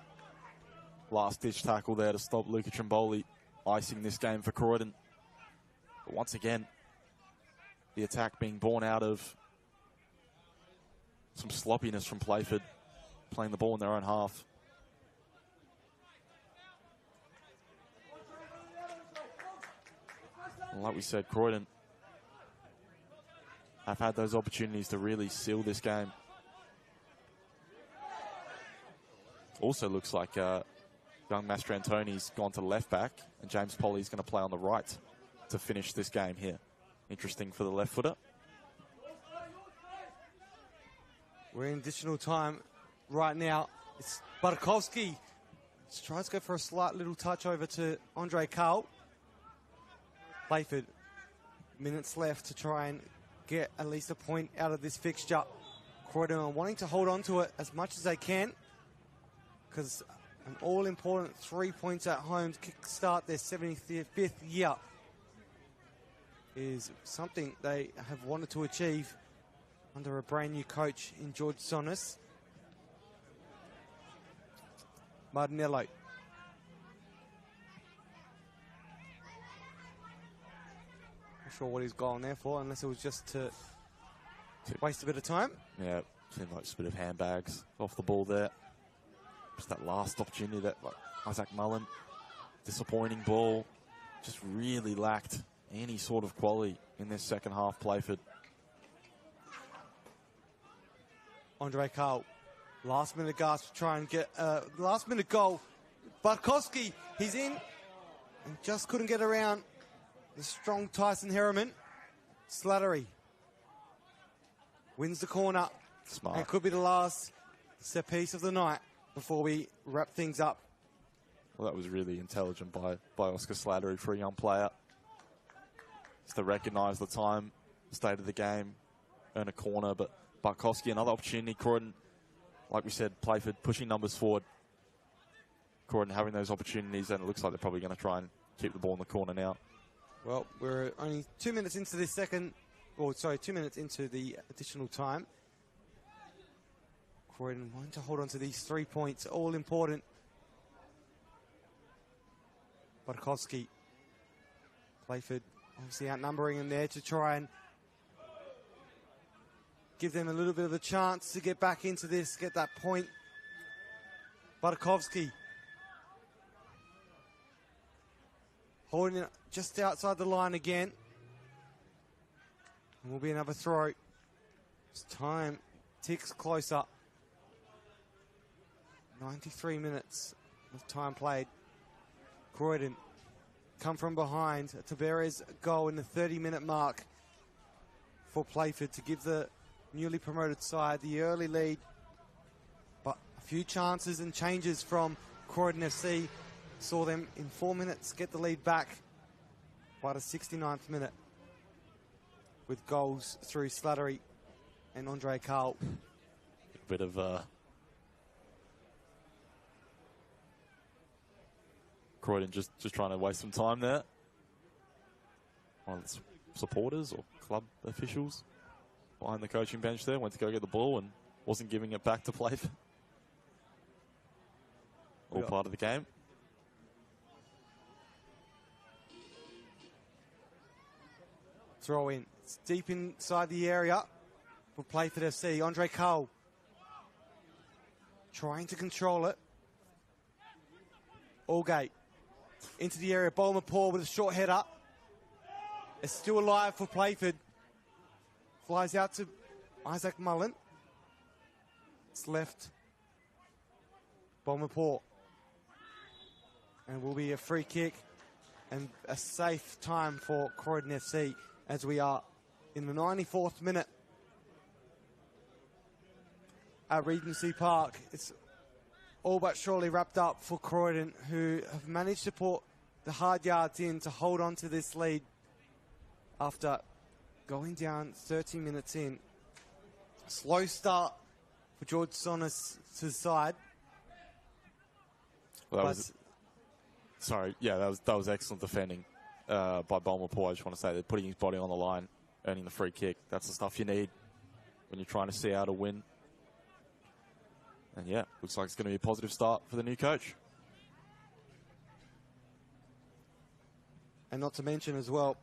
last-ditch tackle there to stop Luca Trimboli icing this game for Croydon. But once again, the attack being born out of some sloppiness from Playford, playing the ball in their own half. And like we said, Croydon have had those opportunities to really seal this game. Also looks like young Mastrantoni's gone to the left back, and James Polly's going to play on the right to finish this game here. Interesting for the left footer. We're in additional time right now. It's Bartkowski. Tries to go for a slight little touch over to Andre Carl. Playford, minutes left to try and get at least a point out of this fixture. Croydon are wanting to hold on to it as much as they can, because an all-important 3 points at home to kickstart their 75th year is something they have wanted to achieve under a brand new coach in George Sonis. Martinello. Not sure what he's going there for, unless it was just to waste a bit of time. Yeah, seemed like just a bit of handbags off the ball there. Just that last opportunity that Isaac Mullen, disappointing ball, just really lacked any sort of quality in this second half. Playford. Andre Carl, last minute gasp to try and get a last minute goal. Bartkowski, he's in and just couldn't get around the strong Tyson Harriman. Slattery wins the corner. Smart. And could be the last set piece of the night before we wrap things up. Well, that was really intelligent by Oscar Slattery for a young player. Just to recognise the time, the state of the game, earn a corner, but Bartkowski, another opportunity. Croydon, like we said, Playford pushing numbers forward. Croydon having those opportunities, and it looks like they're probably going to try and keep the ball in the corner now. Well, we're only 2 minutes into this 2 minutes into the additional time. Croydon wanting to hold on to these 3 points, all important. Bartkowski, Playford obviously outnumbering them there to try and give them a little bit of a chance to get back into this, get that point. Bartkowski holding it just outside the line again. And will be another throw. As time ticks closer. 93 minutes of time played. Croydon come from behind. Tavares goal in the 30-minute mark for Playford to give the newly promoted side the early lead. But a few chances and changes from Croydon FC saw them in 4 minutes get the lead back by the 69th minute with goals through Slattery and Andre Carl. A bit of Croydon just trying to waste some time there. One of the supporters or club officials behind the coaching bench there went to go get the ball and wasn't giving it back to Playford. All part of the game. Throw in. It's deep inside the area for Playford FC. Andre Carl trying to control it. Allgate into the area. Bowman-Paul with a short header. It's still alive for Playford. Flies out to Isaac Mullen. It's left. Bowman-Paul. And it will be a free kick and a safe time for Croydon FC as we are in the 94th minute at Regency Park. It's all but surely wrapped up for Croydon, who have managed to put the hard yards in to hold on to this lead after going down 30 minutes in. Slow start for George Sonis to the side. Well, that was excellent defending by Bowman-Paul. I just want to say that putting his body on the line, earning the free kick, that's the stuff you need when you're trying to see out a win. And yeah, looks like it's going to be a positive start for the new coach. And not to mention as well,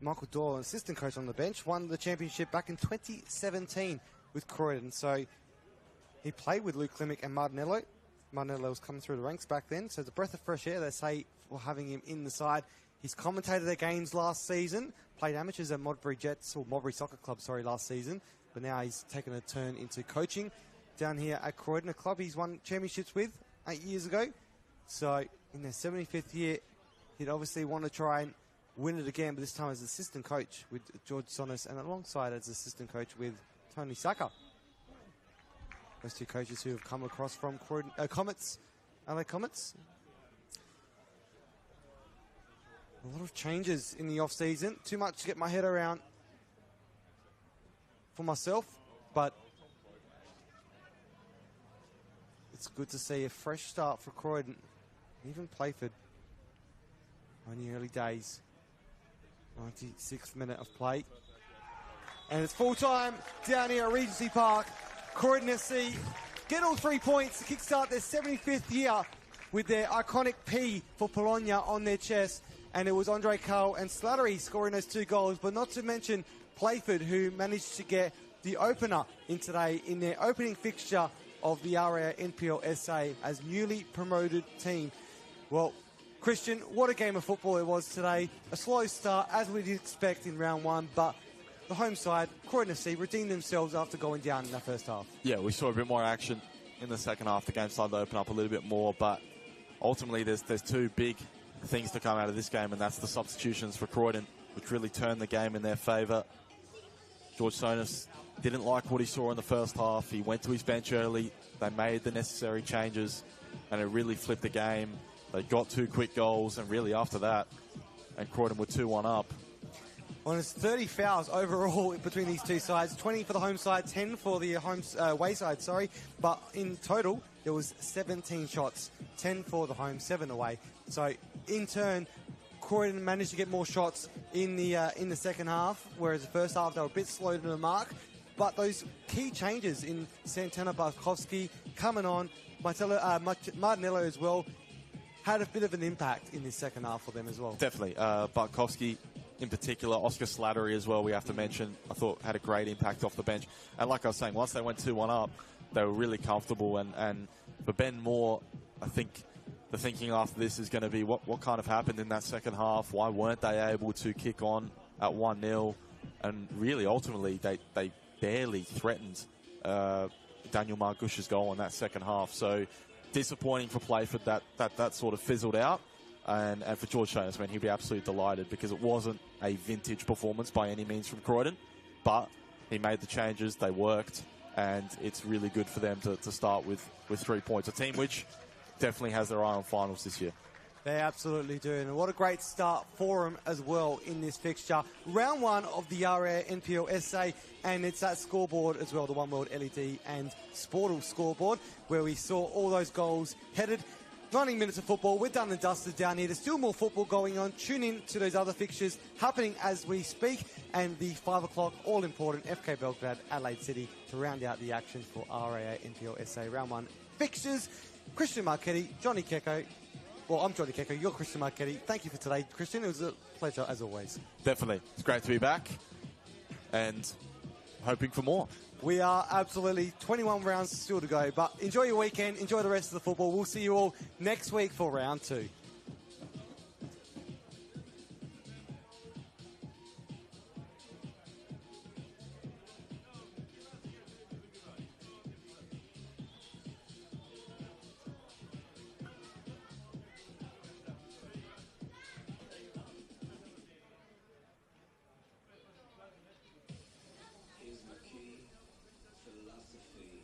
Michael Doyle, an assistant coach on the bench, won the championship back in 2017 with Croydon. So he played with Luke Klimek and Martinello. Martinello was coming through the ranks back then, so it's a breath of fresh air, they say, for having him in the side. He's commentated their games last season, played amateurs at Modbury Soccer Club, last season, but now he's taken a turn into coaching down here at Croydon, a club he's won championships with 8 years ago. So in their 75th year, he'd obviously want to try and win it again, but this time as assistant coach with George Sonis and alongside as assistant coach with Tony Saka. Those two coaches who have come across from Croydon, Comets, LA Comets. A lot of changes in the off-season. Too much to get my head around for myself, but it's good to see a fresh start for Croydon, even Playford. Only early days. 96th minute of play. And it's full time down here at Regency Park. Croydon SC get all 3 points to kickstart their 75th year with their iconic P for Bologna on their chest. And it was Andre Carl and Slattery scoring those 2 goals, but not to mention Playford, who managed to get the opener in today in their opening fixture of the area NPLSA as newly promoted team. Well, Christian, what a game of football it was today. A slow start, as we'd expect in round 1, but the home side, Croydon FC, redeemed themselves after going down in the first half. Yeah, we saw a bit more action in the second half. The game started to open up a little bit more, but ultimately there's 2 big things to come out of this game, and that's the substitutions for Croydon, which really turned the game in their favour. George Sonis didn't like what he saw in the first half. He went to his bench early. They made the necessary changes, and it really flipped the game. They got 2 quick goals, and really after that, and Croydon were 2-1 up. Well, it's 30 fouls overall between these two sides. 20 for the home side, 10 for the away side, But in total, there was 17 shots, 10 for the home, 7 away. So in turn, Croydon managed to get more shots in the second half, whereas the first half they were a bit slow to the mark. But those key changes in Santana Barkowski coming on, Martinello as well, had a bit of an impact in this second half for them as well. Definitely. Barkowski in particular, Oscar Slattery as well, we have to mention, I thought had a great impact off the bench. And like I was saying, once they went 2-1 up, they were really comfortable. And for Ben Moore, I think the thinking after this is going to be what kind of happened in that second half? Why weren't they able to kick on at 1-0? And really, ultimately, they barely threatened Daniel Margush's goal in that second half. So disappointing for Playford that sort of fizzled out. And for George Sonis, he'd be absolutely delighted because it wasn't a vintage performance by any means from Croydon. But he made the changes, they worked, and it's really good for them to start with 3 points. A team which definitely has their eye on finals this year. They absolutely do, and what a great start for them as well in this fixture. Round 1 of the RA NPLSA, and it's that scoreboard as well, the One World LED and Sportal scoreboard, where we saw all those goals headed. 90 minutes of football. We're done and dusted down here. There's still more football going on. Tune in to those other fixtures happening as we speak, and the 5 o'clock all-important FK Belgrade Adelaide City to round out the action for RAA NPLSA Round 1 fixtures. Christian Marchetti, Johnny Kecko. Well, I'm Johnny Kecko. You're Christian Marchetti. Thank you for today, Christian. It was a pleasure as always. Definitely. It's great to be back and hoping for more. We are absolutely 21 rounds still to go, but enjoy your weekend, enjoy the rest of the football. We'll see you all next week for round 2. Here's my key, philosophy.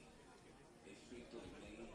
A freak like me